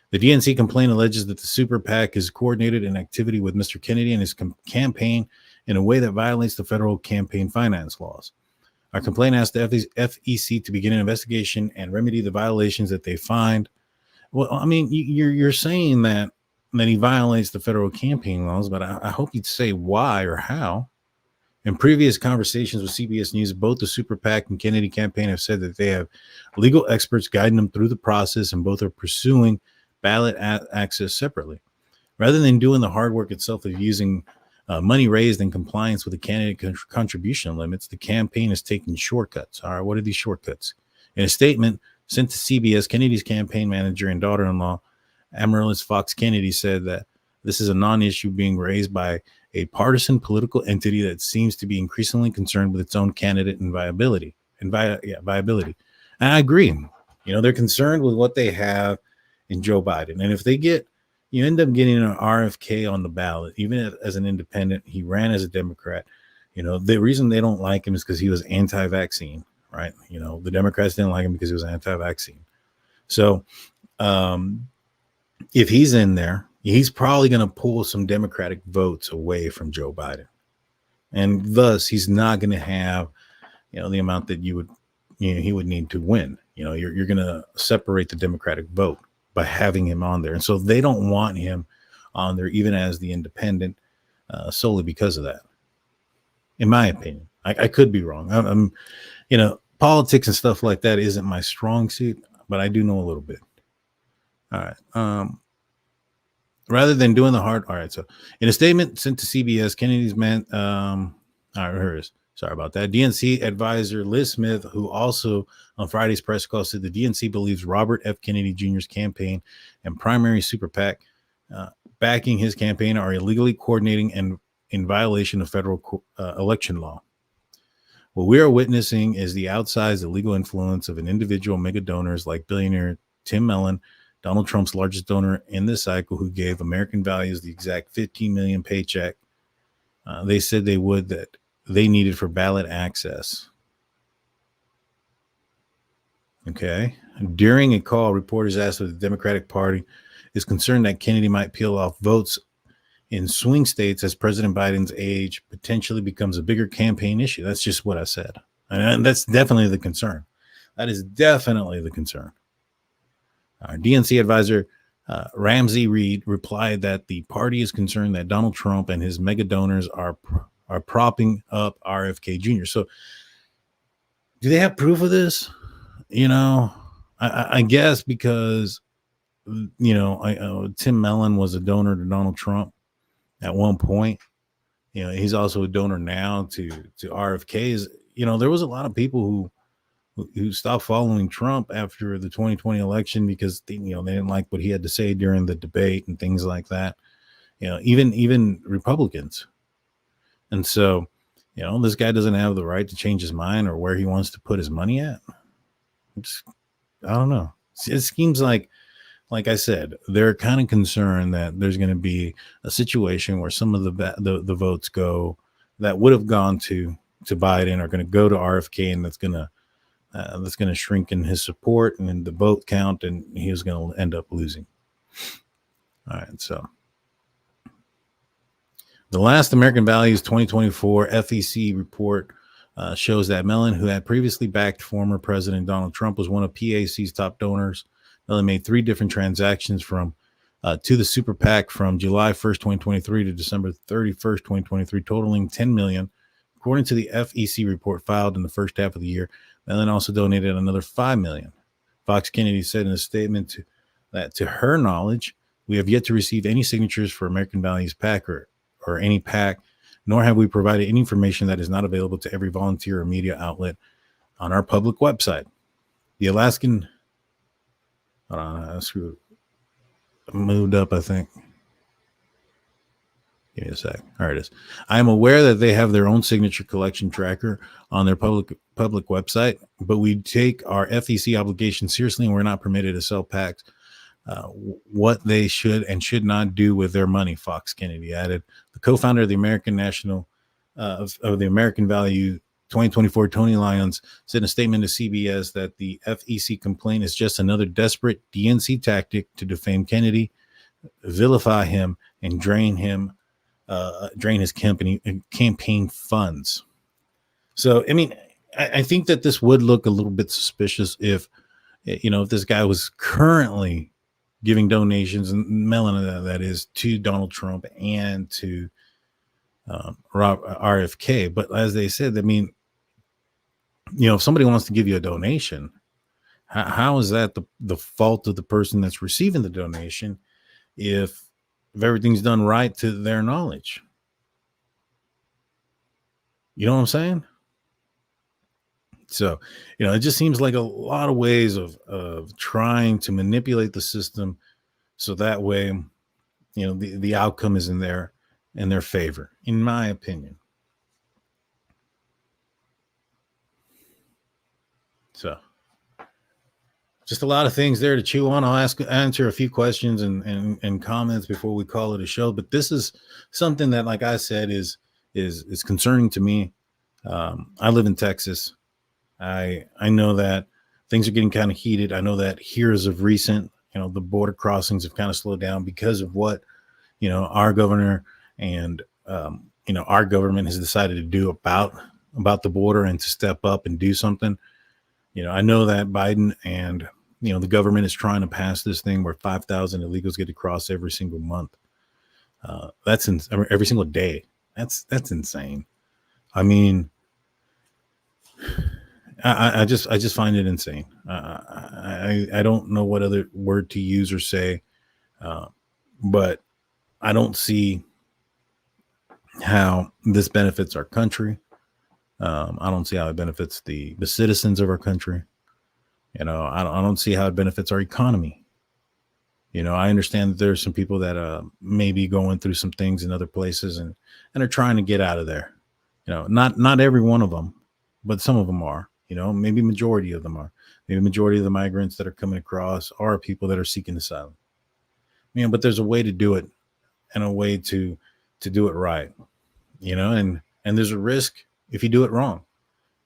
The DNC complaint alleges that the Super PAC is coordinated in activity with Mr. Kennedy and his campaign in a way that violates the federal campaign finance laws. Our complaint asks the FEC to begin an investigation and remedy the violations that they find. Well, I mean, you're saying that he violates the federal campaign laws, but I hope you'd say why or how. In previous conversations with CBS News, both the Super PAC and Kennedy campaign have said that they have legal experts guiding them through the process, and both are pursuing ballot access separately. Rather than doing the hard work itself of using money raised in compliance with the candidate contribution limits, the campaign is taking shortcuts. All right, what are these shortcuts? In a statement sent to CBS, Kennedy's campaign manager and daughter-in-law, Amaryllis Fox Kennedy, said that this is a non-issue being raised by a partisan political entity that seems to be increasingly concerned with its own candidate and viability. Viability. And I agree. You know, they're concerned with what they have in Joe Biden. And if they you end up getting an RFK on the ballot, even as an independent. He ran as a Democrat. You know, the reason they don't like him is because he was anti-vaccine, right? You know, the Democrats didn't like him because he was anti-vaccine. So if he's in there, he's probably going to pull some Democratic votes away from Joe Biden. And thus, he's not going to have, you know, the amount that he would need to win. You know, you're going to separate the Democratic vote by having him on there. And so they don't want him on there, even as the independent, solely because of that. In my opinion, I could be wrong. I'm, you know, politics and stuff like that isn't my strong suit, but I do know a little bit. All right. Rather than doing the hard. All right. So in a statement sent to CBS, Kennedy's sorry about that. DNC advisor Liz Smith, who also on Friday's press call said the DNC believes Robert F. Kennedy Jr.'s campaign and primary super PAC backing his campaign are illegally coordinating and in violation of federal election law. What we are witnessing is the outsized illegal influence of an individual mega donors like billionaire Tim Mellon, Donald Trump's largest donor in this cycle, who gave American Values the exact $15 million paycheck they said that they needed for ballot access. Okay. During a call, reporters asked if the Democratic Party is concerned that Kennedy might peel off votes in swing states as President Biden's age potentially becomes a bigger campaign issue. That's just what I said. And that's definitely the concern. That is definitely the concern. Our DNC advisor, Ramsey Reed, replied that the party is concerned that Donald Trump and his mega donors are propping up RFK Jr. So do they have proof of this? You know, I guess because, you know, Tim Mellon was a donor to Donald Trump at one point. You know, he's also a donor now to RFK's. You know, there was a lot of people who stopped following Trump after the 2020 election because they didn't like what he had to say during the debate and things like that. You know, even Republicans. And so, you know, this guy doesn't have the right to change his mind or where he wants to put his money at. I don't know. It seems like I said, they're kind of concerned that there's going to be a situation where some of the votes go that would have gone to Biden are going to go to RFK, and that's going to shrink in his support and in the vote count, and he was going to end up losing. All right, so the last American Values 2024 FEC report shows that Mellon, who had previously backed former President Donald Trump, was one of PAC's top donors. Mellon made 3 different transactions to the super PAC from July 1st, 2023 to December 31st, 2023, totaling $10 million. According to the FEC report filed in the first half of the year, Mellon also donated another $5 million. Fox Kennedy said in a statement that to her knowledge, we have yet to receive any signatures for American Values PAC or any PAC, nor have we provided any information that is not available to every volunteer or media outlet on our public website. The Alaskan, hold on, I moved up, I think. Give me a sec. All right, it is. I am aware that they have their own signature collection tracker on their public website, but we take our FEC obligation seriously, and we're not permitted to sell PACs. What they should and should not do with their money, Fox Kennedy added. The co-founder of the American National of the American Value 2024, Tony Lyons, said in a statement to CBS that the FEC complaint is just another desperate DNC tactic to defame Kennedy, vilify him, and drain his campaign funds. So, I mean, I think that this would look a little bit suspicious if this guy was currently giving donations, and Mellon, that is, to Donald Trump and to RFK. But as they said, I mean, if somebody wants to give you a donation, how is that the fault of the person that's receiving the donation if everything's done right to their knowledge? You know what I'm saying? So, it just seems like a lot of ways of trying to manipulate the system so that way, the outcome is in their favor, in my opinion. So, just a lot of things there to chew on. I'll answer a few questions and comments before we call it a show. But this is something that, like I said, is concerning to me. I live in Texas. I know that things are getting kind of heated. I know that here as of recent, the border crossings have kind of slowed down because of what, our governor and, our government has decided to do about the border and to step up and do something. I know that Biden and, the government is trying to pass this thing where 5,000 illegals get to cross every single month. That's every single day. That's insane. I mean, I just find it insane. I don't know what other word to use or say, but I don't see how this benefits our country. I don't see how it benefits the citizens of our country. I don't see how it benefits our economy. I understand that there's some people that may be going through some things in other places and are trying to get out of there. Not every one of them, but some of them are. Maybe majority of them are. Maybe majority of the migrants that are coming across are people that are seeking asylum. But there's a way to do it and a way to do it right. And there's a risk if you do it wrong.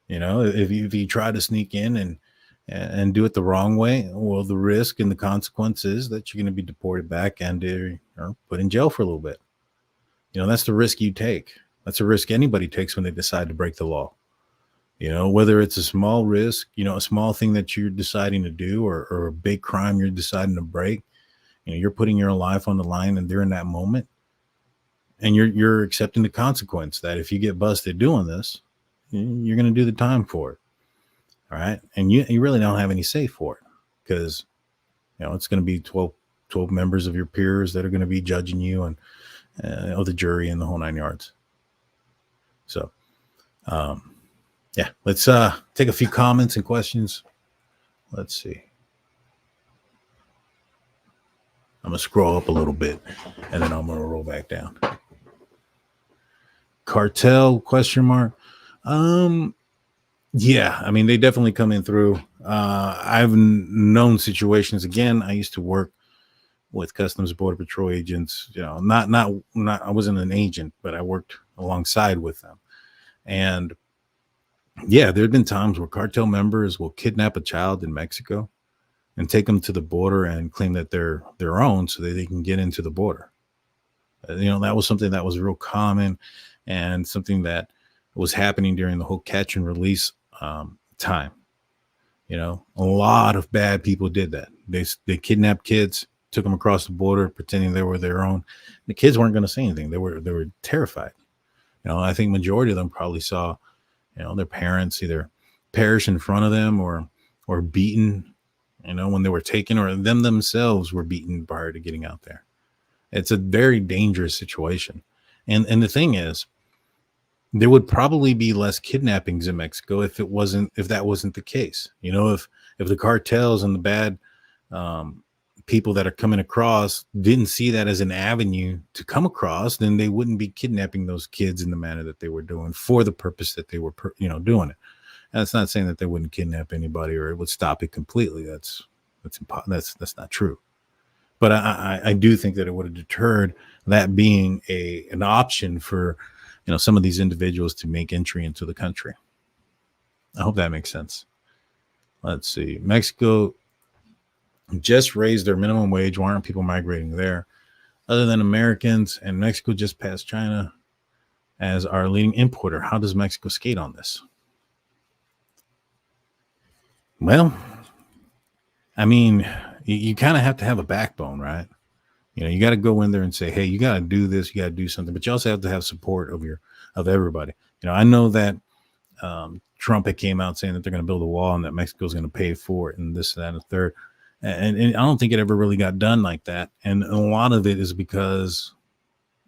If you try to sneak in and do it the wrong way, well, the risk and the consequence is that you're going to be deported back and or put in jail for a little bit. That's the risk you take. That's a risk anybody takes when they decide to break the law. Whether it's a small risk, a small thing that you're deciding to do or a big crime you're deciding to break, you're putting your life on the line and during that moment. And you're accepting the consequence that if you get busted doing this, you're going to do the time for it. All right. And you really don't have any say for it because, it's going to be 12 members of your peers that are going to be judging you and the jury and the whole 9 yards. So, yeah, let's take a few comments and questions. Let's see. I'm going to scroll up a little bit and then I'm going to roll back down. Cartel ? Yeah, I mean, they definitely come in through. I've known situations. Again, I used to work with Customs Border Patrol agents. Not. I wasn't an agent, but I worked alongside with them. And yeah, there have been times where cartel members will kidnap a child in Mexico and take them to the border and claim that they're their own so that they can get into the border. That was something that was real common and something that was happening during the whole catch and release time. A lot of bad people did that. They kidnapped kids, took them across the border, pretending they were their own. The kids weren't going to say anything. They were terrified. I think majority of them probably saw, their parents either perish in front of them or beaten, when they were taken, or them themselves were beaten prior to getting out there. It's a very dangerous situation. And the thing is, there would probably be less kidnappings in Mexico if that wasn't the case. If the cartels and the bad people that are coming across didn't see that as an avenue to come across, then they wouldn't be kidnapping those kids in the manner that they were doing for the purpose that they were, doing it. And it's not saying that they wouldn't kidnap anybody or it would stop it completely. That's not true. But I do think that it would have deterred that being an option for, some of these individuals to make entry into the country. I hope that makes sense. Let's see. Mexico just raised their minimum wage. Why aren't people migrating there? Other than Americans, and Mexico just passed China as our leading importer. How does Mexico skate on this? Well, I mean, you kind of have to have a backbone, right? You got to go in there and say, hey, you got to do this, you got to do something, but you also have to have support of everybody. I know that Trump had came out saying that they're going to build a wall and that Mexico's going to pay for it and this, that, and the third. And I don't think it ever really got done like that. And a lot of it is because,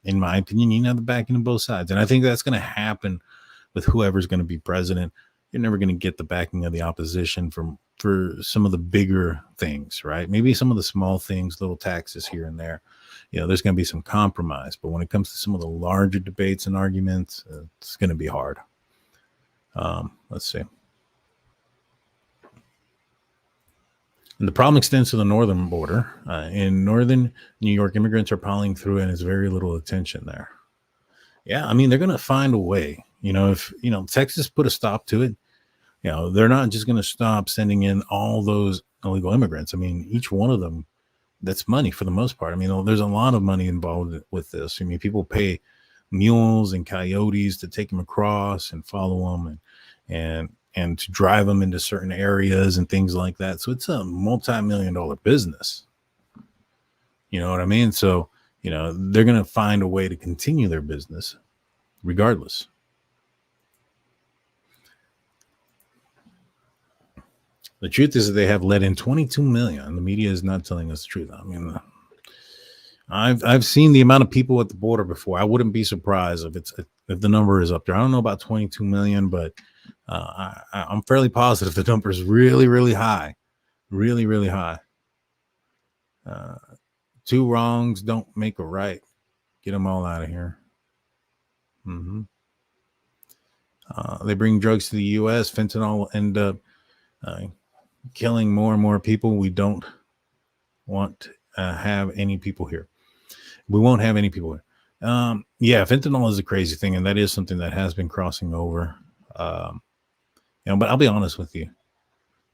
in my opinion, you have the backing of both sides. And I think that's going to happen with whoever's going to be president. You're never going to get the backing of the opposition for some of the bigger things, right? Maybe some of the small things, little taxes here and there. There's going to be some compromise. But when it comes to some of the larger debates and arguments, it's going to be hard. Let's see. And the problem extends to the northern border. In northern New York, immigrants are piling through and there's very little attention there. Yeah, I mean, they're going to find a way. If Texas put a stop to it, they're not just going to stop sending in all those illegal immigrants. I mean, each one of them, that's money for the most part. I mean, there's a lot of money involved with this. I mean, people pay mules and coyotes to take them across and follow them and to drive them into certain areas and things like that. So it's a multi-million-dollar business. You know what I mean? So, they're going to find a way to continue their business regardless. The truth is that they have let in 22 million. The media is not telling us the truth. I mean, I've seen the amount of people at the border before. I wouldn't be surprised if the number is up there. I don't know about 22 million, but I'm fairly positive the number is really, really high. Really, really high. Two wrongs don't make a right. Get them all out of here. They bring drugs to the U.S. Fentanyl will end up killing more and more people. We don't want to have any people here. We won't have any people here. Yeah, fentanyl is a crazy thing, and that is something that has been crossing over. But I'll be honest with you.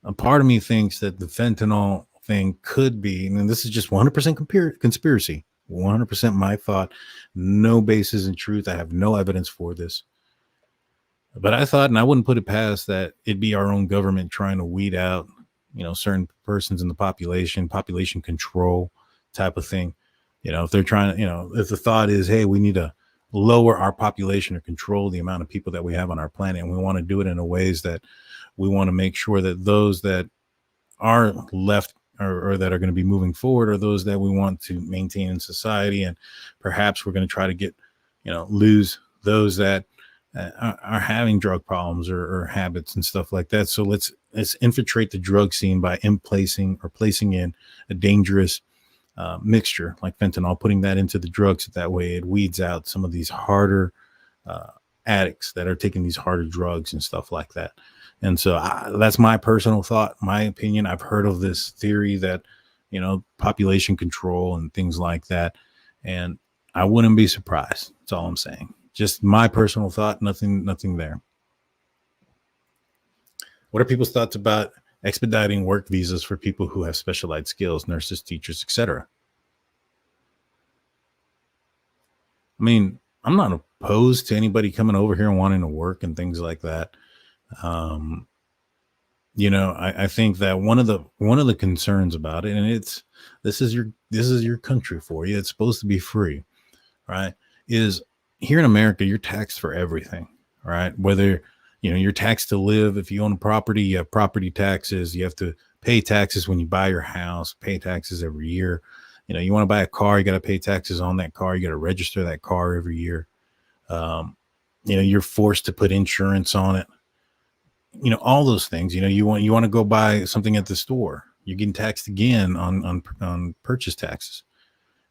A part of me thinks that the fentanyl thing could be, and this is just 100% conspiracy, 100% my thought, no basis in truth. I have no evidence for this. But I thought, and I wouldn't put it past that it'd be our own government trying to weed out, certain persons in the population control type of thing. If they're trying to, if the thought is, hey, we need to lower our population or control the amount of people that we have on our planet, and we want to do it in a ways that we want to make sure that those that are left or that are going to be moving forward are those that we want to maintain in society. And perhaps we're going to try to get, lose those that are having drug problems or habits and stuff like that. So let's infiltrate the drug scene by placing in a dangerous mixture like fentanyl, putting that into the drugs. That way it weeds out some of these harder addicts that are taking these harder drugs and stuff like that. And so that's my personal thought, my opinion. I've heard of this theory that, population control and things like that. And I wouldn't be surprised. That's all I'm saying. Just my personal thought, nothing there. What are people's thoughts about expediting work visas for people who have specialized skills, nurses, teachers, etc.? I mean, I'm not opposed to anybody coming over here and wanting to work and things like that. I think that one of the concerns about it, and this is your country for you. It's supposed to be free, right? Is here in America, you're taxed for everything, right? Whether, you're taxed to live. If you own a property, you have property taxes. You have to pay taxes when you buy your house, pay taxes every year. You want to buy a car, you got to pay taxes on that car. You got to register that car every year. You're forced to put insurance on it. All those things. You want to go buy something at the store, you're getting taxed again on purchase taxes.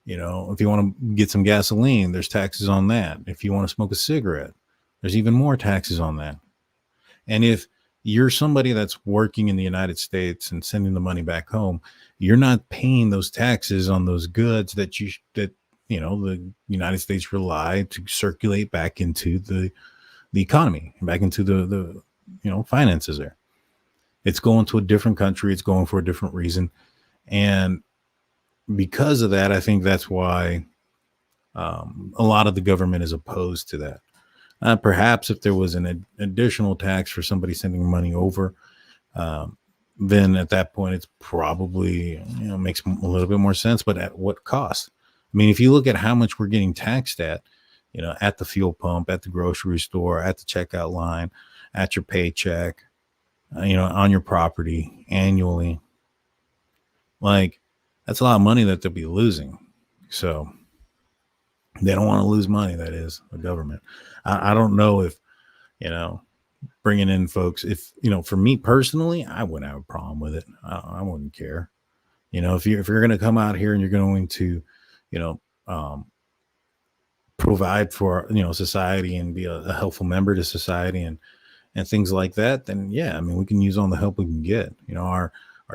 If you want to get some gasoline, there's taxes on that. If you want to smoke a cigarette, there's even more taxes on that. And if you're somebody that's working in the United States and sending the money back home, you're not paying those taxes on those goods that the United States rely to circulate back into the economy, back into the finances there. It's going to a different country. It's going for a different reason. And because of that, I think that's why a lot of the government is opposed to that. Perhaps if there was an additional tax for somebody sending money over, then at that point, it's probably, makes a little bit more sense. But at what cost? I mean, if you look at how much we're getting taxed at, at the fuel pump, at the grocery store, at the checkout line, at your paycheck, on your property annually, like that's a lot of money that they'll be losing. So they don't want to lose money. That is the government. I don't know if, bringing in folks, if, for me personally, I wouldn't have a problem with it. I wouldn't care. If you're going to come out here and you're going to, provide for, society and be a helpful member to society and things like that, then yeah, I mean, we can use all the help we can get. Our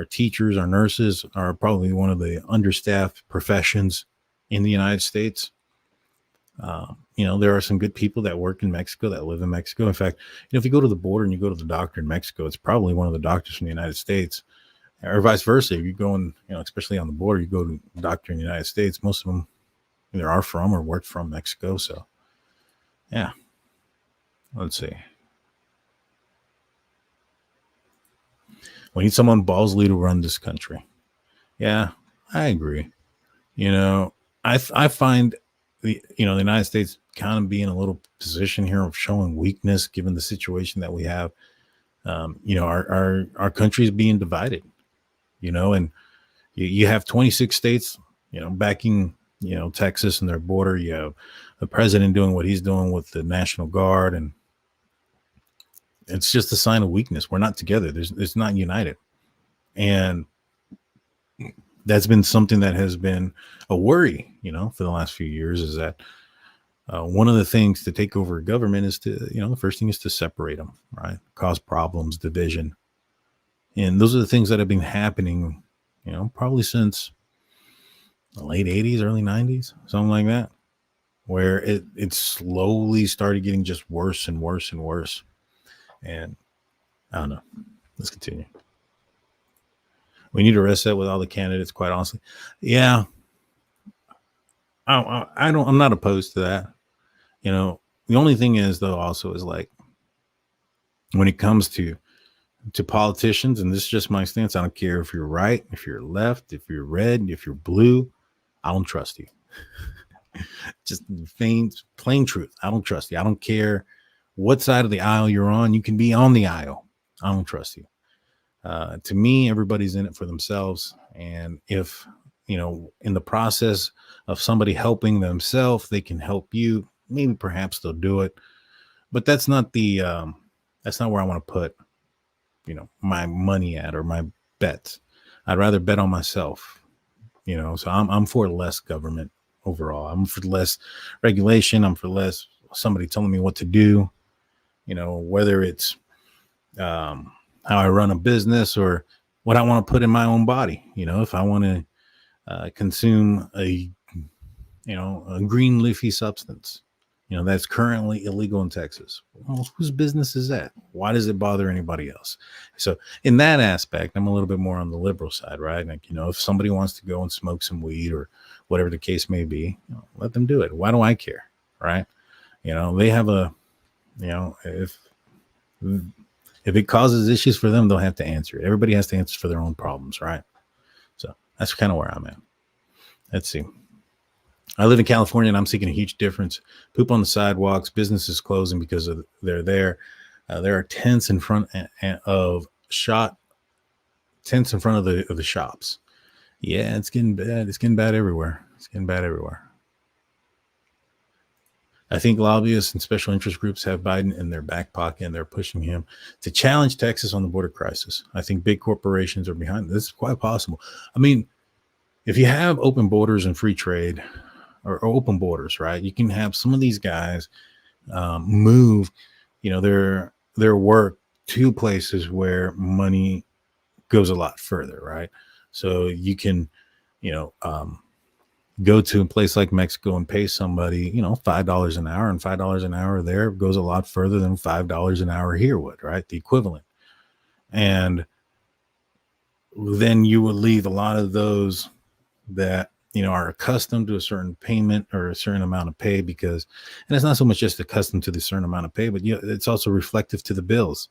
teachers, our nurses are probably one of the understaffed professions in the United States. There are some good people that work in Mexico, that live in Mexico. In fact, if you go to the border and you go to the doctor in Mexico, it's probably one of the doctors from the United States, or vice versa. If you go in, especially on the border, you go to a doctor in the United States, most of them either are from or work from Mexico. So yeah, let's see. We need someone ballsy to run this country. Yeah, I agree. I find the United States kind of be in a little position here of showing weakness given the situation that we have. Our country is being divided, and you have 26 states, backing, Texas and their border. You have the president doing what he's doing with the National Guard, and it's just a sign of weakness. We're not together. It's not united. And that's been something that has been a worry, for the last few years, is that one of the things to take over a government is to, the first thing is to separate them, right? Cause problems, division. And those are the things that have been happening, probably since the late 80s, early 90s, something like that, where it slowly started getting just worse and worse and worse. And I don't know. Let's continue. We need to reset with all the candidates, quite honestly. Yeah. I'm not opposed to that. The only thing is, though, also is like when it comes to politicians, and this is just my stance, I don't care if you're right, if you're left, if you're red, if you're blue, I don't trust you. Just plain truth. I don't trust you. I don't care what side of the aisle you're on. You can be on the aisle. I don't trust you. To me, everybody's in it for themselves. And if, in the process of somebody helping themselves, they can help you, maybe perhaps they'll do it. But that's not that's not where I want to put, my money at or my bets. I'd rather bet on myself, so I'm for less government overall. I'm for less regulation. I'm for less somebody telling me what to do, whether it's how I run a business or what I want to put in my own body. If I want to consume a green leafy substance, that's currently illegal in Texas. Well, whose business is that? Why does it bother anybody else? So in that aspect, I'm a little bit more on the liberal side, right? Like, if somebody wants to go and smoke some weed or whatever the case may be, let them do it. Why do I care? Right. They have if it causes issues for them, they'll have to answer it. Everybody has to answer for their own problems. Right. So that's kind of where I'm at. Let's see. I live in California and I'm seeing a huge difference. Poop on the sidewalks, businesses closing because they're there. There are tents in front of tents in front of the shops. Yeah, it's getting bad. It's getting bad everywhere. I think lobbyists and special interest groups have Biden in their back pocket and they're pushing him to challenge Texas on the border crisis. I think big corporations are behind this. It's quite possible. I mean, if you have open borders and free trade or open borders, right, you can have some of these guys move, their work to places where money goes a lot further, right? So you can, go to a place like Mexico and pay somebody, $5 an hour, and $5 an hour there goes a lot further than $5 an hour here would, right? The equivalent. And then you would leave a lot of those that, are accustomed to a certain payment or a certain amount of pay because, and it's not so much just accustomed to the certain amount of pay, but it's also reflective to the bills.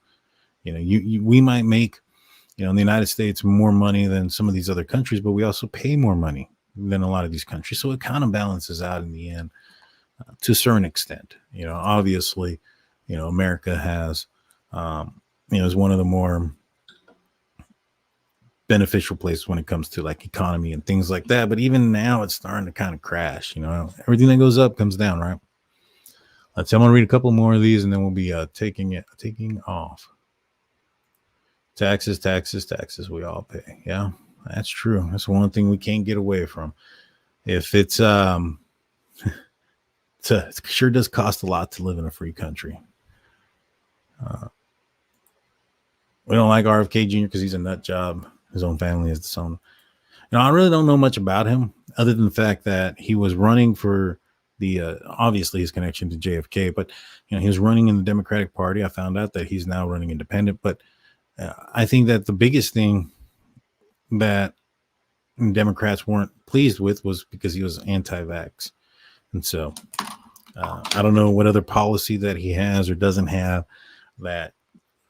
We might make, in the United States more money than some of these other countries, but we also pay more money. than a lot of these countries. So it kind of balances out in the end to a certain extent. Obviously, America has, is one of the more beneficial places when it comes to like economy and things like that. But even now it's starting to kind of crash. Everything that goes up comes down, right? I'm going to read a couple more of these and then we'll be taking off. Taxes, we all pay. Yeah, that's true. That's one thing we can't get away from. If it's, it sure does cost a lot to live in a free country. We don't like RFK Jr. because he's a nut job. His own family is disowned. I really don't know much about him other than the fact that he was running for the, obviously his connection to JFK, but, he was running in the Democratic Party. I found out that he's now running independent, but I think that the biggest thing that Democrats weren't pleased with was because he was anti-vax. And so I don't know what other policy that he has or doesn't have that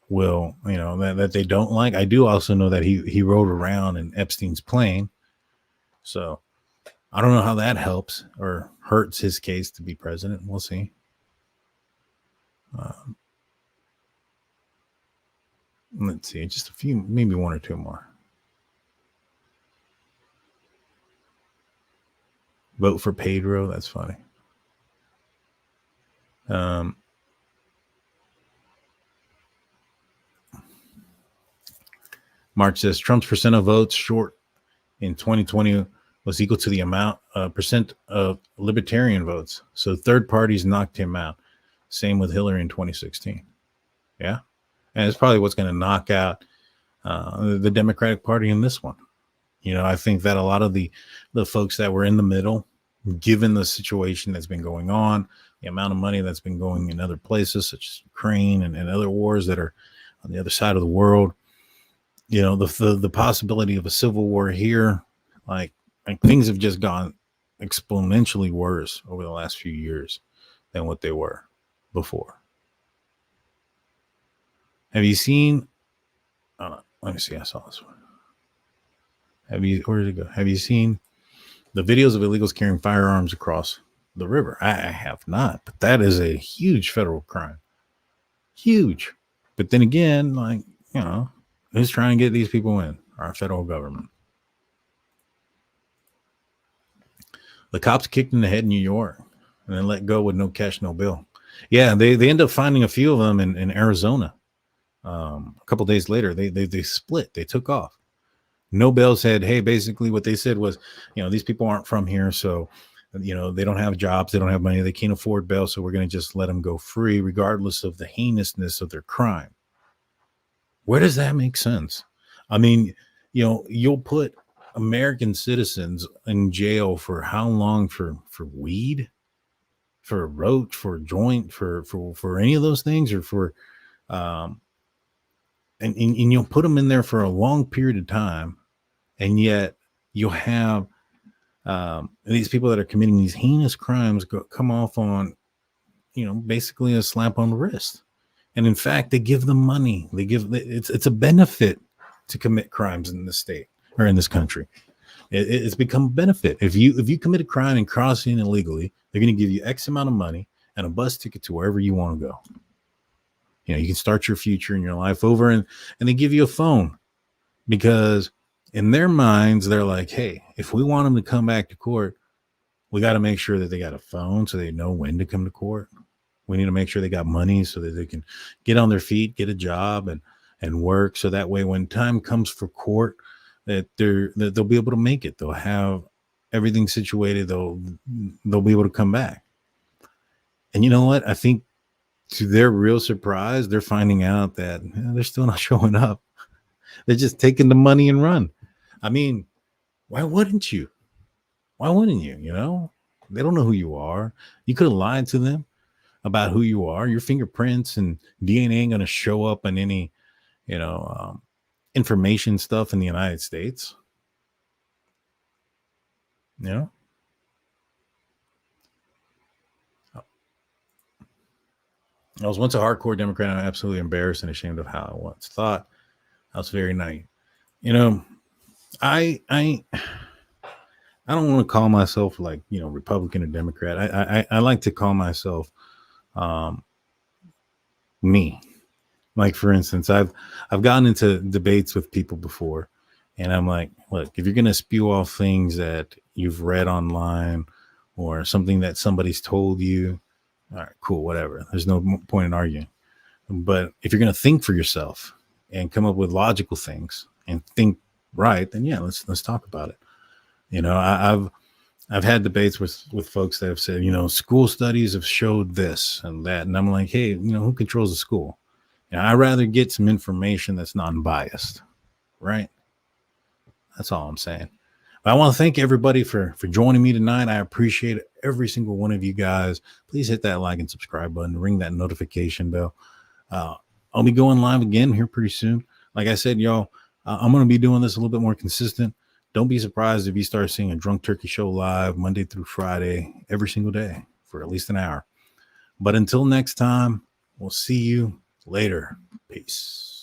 will, that they don't like. I do also know that he rode around in Epstein's plane. So I don't know how that helps or hurts his case to be president. We'll see. Let's see, just a few, maybe one or two more. Vote for Pedro. That's funny. March says Trump's percent of votes short in 2020 was equal to the amount percent of libertarian votes. So third parties knocked him out. Same with Hillary in 2016. Yeah. And it's probably what's going to knock out the Democratic Party in this one. I think that a lot of the folks that were in the middle, given the situation that's been going on, the amount of money that's been going in other places, such as Ukraine and other wars that are on the other side of the world, the possibility of a civil war here, like things have just gone exponentially worse over the last few years than what they were before. Have you seen, let me see, I saw this one. Where did it go? Have you seen the videos of illegals carrying firearms across the river? I have not, but that is a huge federal crime. Huge. But then again, who's trying to get these people in? Our federal government. The cops kicked in the head in New York and then let go with no cash, no bill. Yeah, they end up finding a few of them in Arizona. A couple days later, they split. They took off. No bail said, hey, basically what they said was, these people aren't from here. So, they don't have jobs. They don't have money. They can't afford bail. So we're going to just let them go free, regardless of the heinousness of their crime. Where does that make sense? I mean, you'll put American citizens in jail for how long? For weed, for a roach, for a joint, for any of those things, or for and you'll put them in there for a long period of time, and yet you'll have these people that are committing these heinous crimes come off on, basically a slap on the wrist. And in fact, they give them money. It's a benefit to commit crimes in this state or in this country. It's become a benefit. If you commit a crime and cross in illegally, they're going to give you X amount of money and a bus ticket to wherever you want to go. You can start your future and your life over, and they give you a phone because in their minds, they're like, hey, if we want them to come back to court, we got to make sure that they got a phone so they know when to come to court. We need to make sure they got money so that they can get on their feet, get a job and work. So that way, when time comes for court, that they'll be able to make it. They'll have everything situated. They'll be able to come back. And you know what? I think to their real surprise, they're finding out that they're still not showing up. They're just taking the money and run. I mean, why wouldn't you? Why wouldn't you? They don't know who you are. You could have lied to them about who you are. Your fingerprints and DNA ain't going to show up in any, information stuff in the United States. I was once a hardcore Democrat. I'm absolutely embarrassed and ashamed of how I once thought. I was very naive. I I don't want to call myself like, Republican or Democrat. I like to call myself me. Like, for instance, I've gotten into debates with people before, and I'm like, look, if you're gonna spew off things that you've read online or something that somebody's told you, all right, cool, whatever. There's no point in arguing. But if you're gonna think for yourself and come up with logical things and think right, then yeah, let's talk about it. I've had debates with folks that have said, school studies have showed this and that, and I'm like, hey, who controls the school? I'd rather get some information that's non-biased, right? That's all I'm saying. But I want to thank everybody for joining me tonight. I appreciate every single one of you guys. Please hit that like and subscribe button, ring that notification bell. I'll be going live again here pretty soon. Like I said, y'all, I'm going to be doing this a little bit more consistent. Don't be surprised if you start seeing a Drunk Turkey Show live Monday through Friday, every single day for at least an hour. But until next time, we'll see you later. Peace.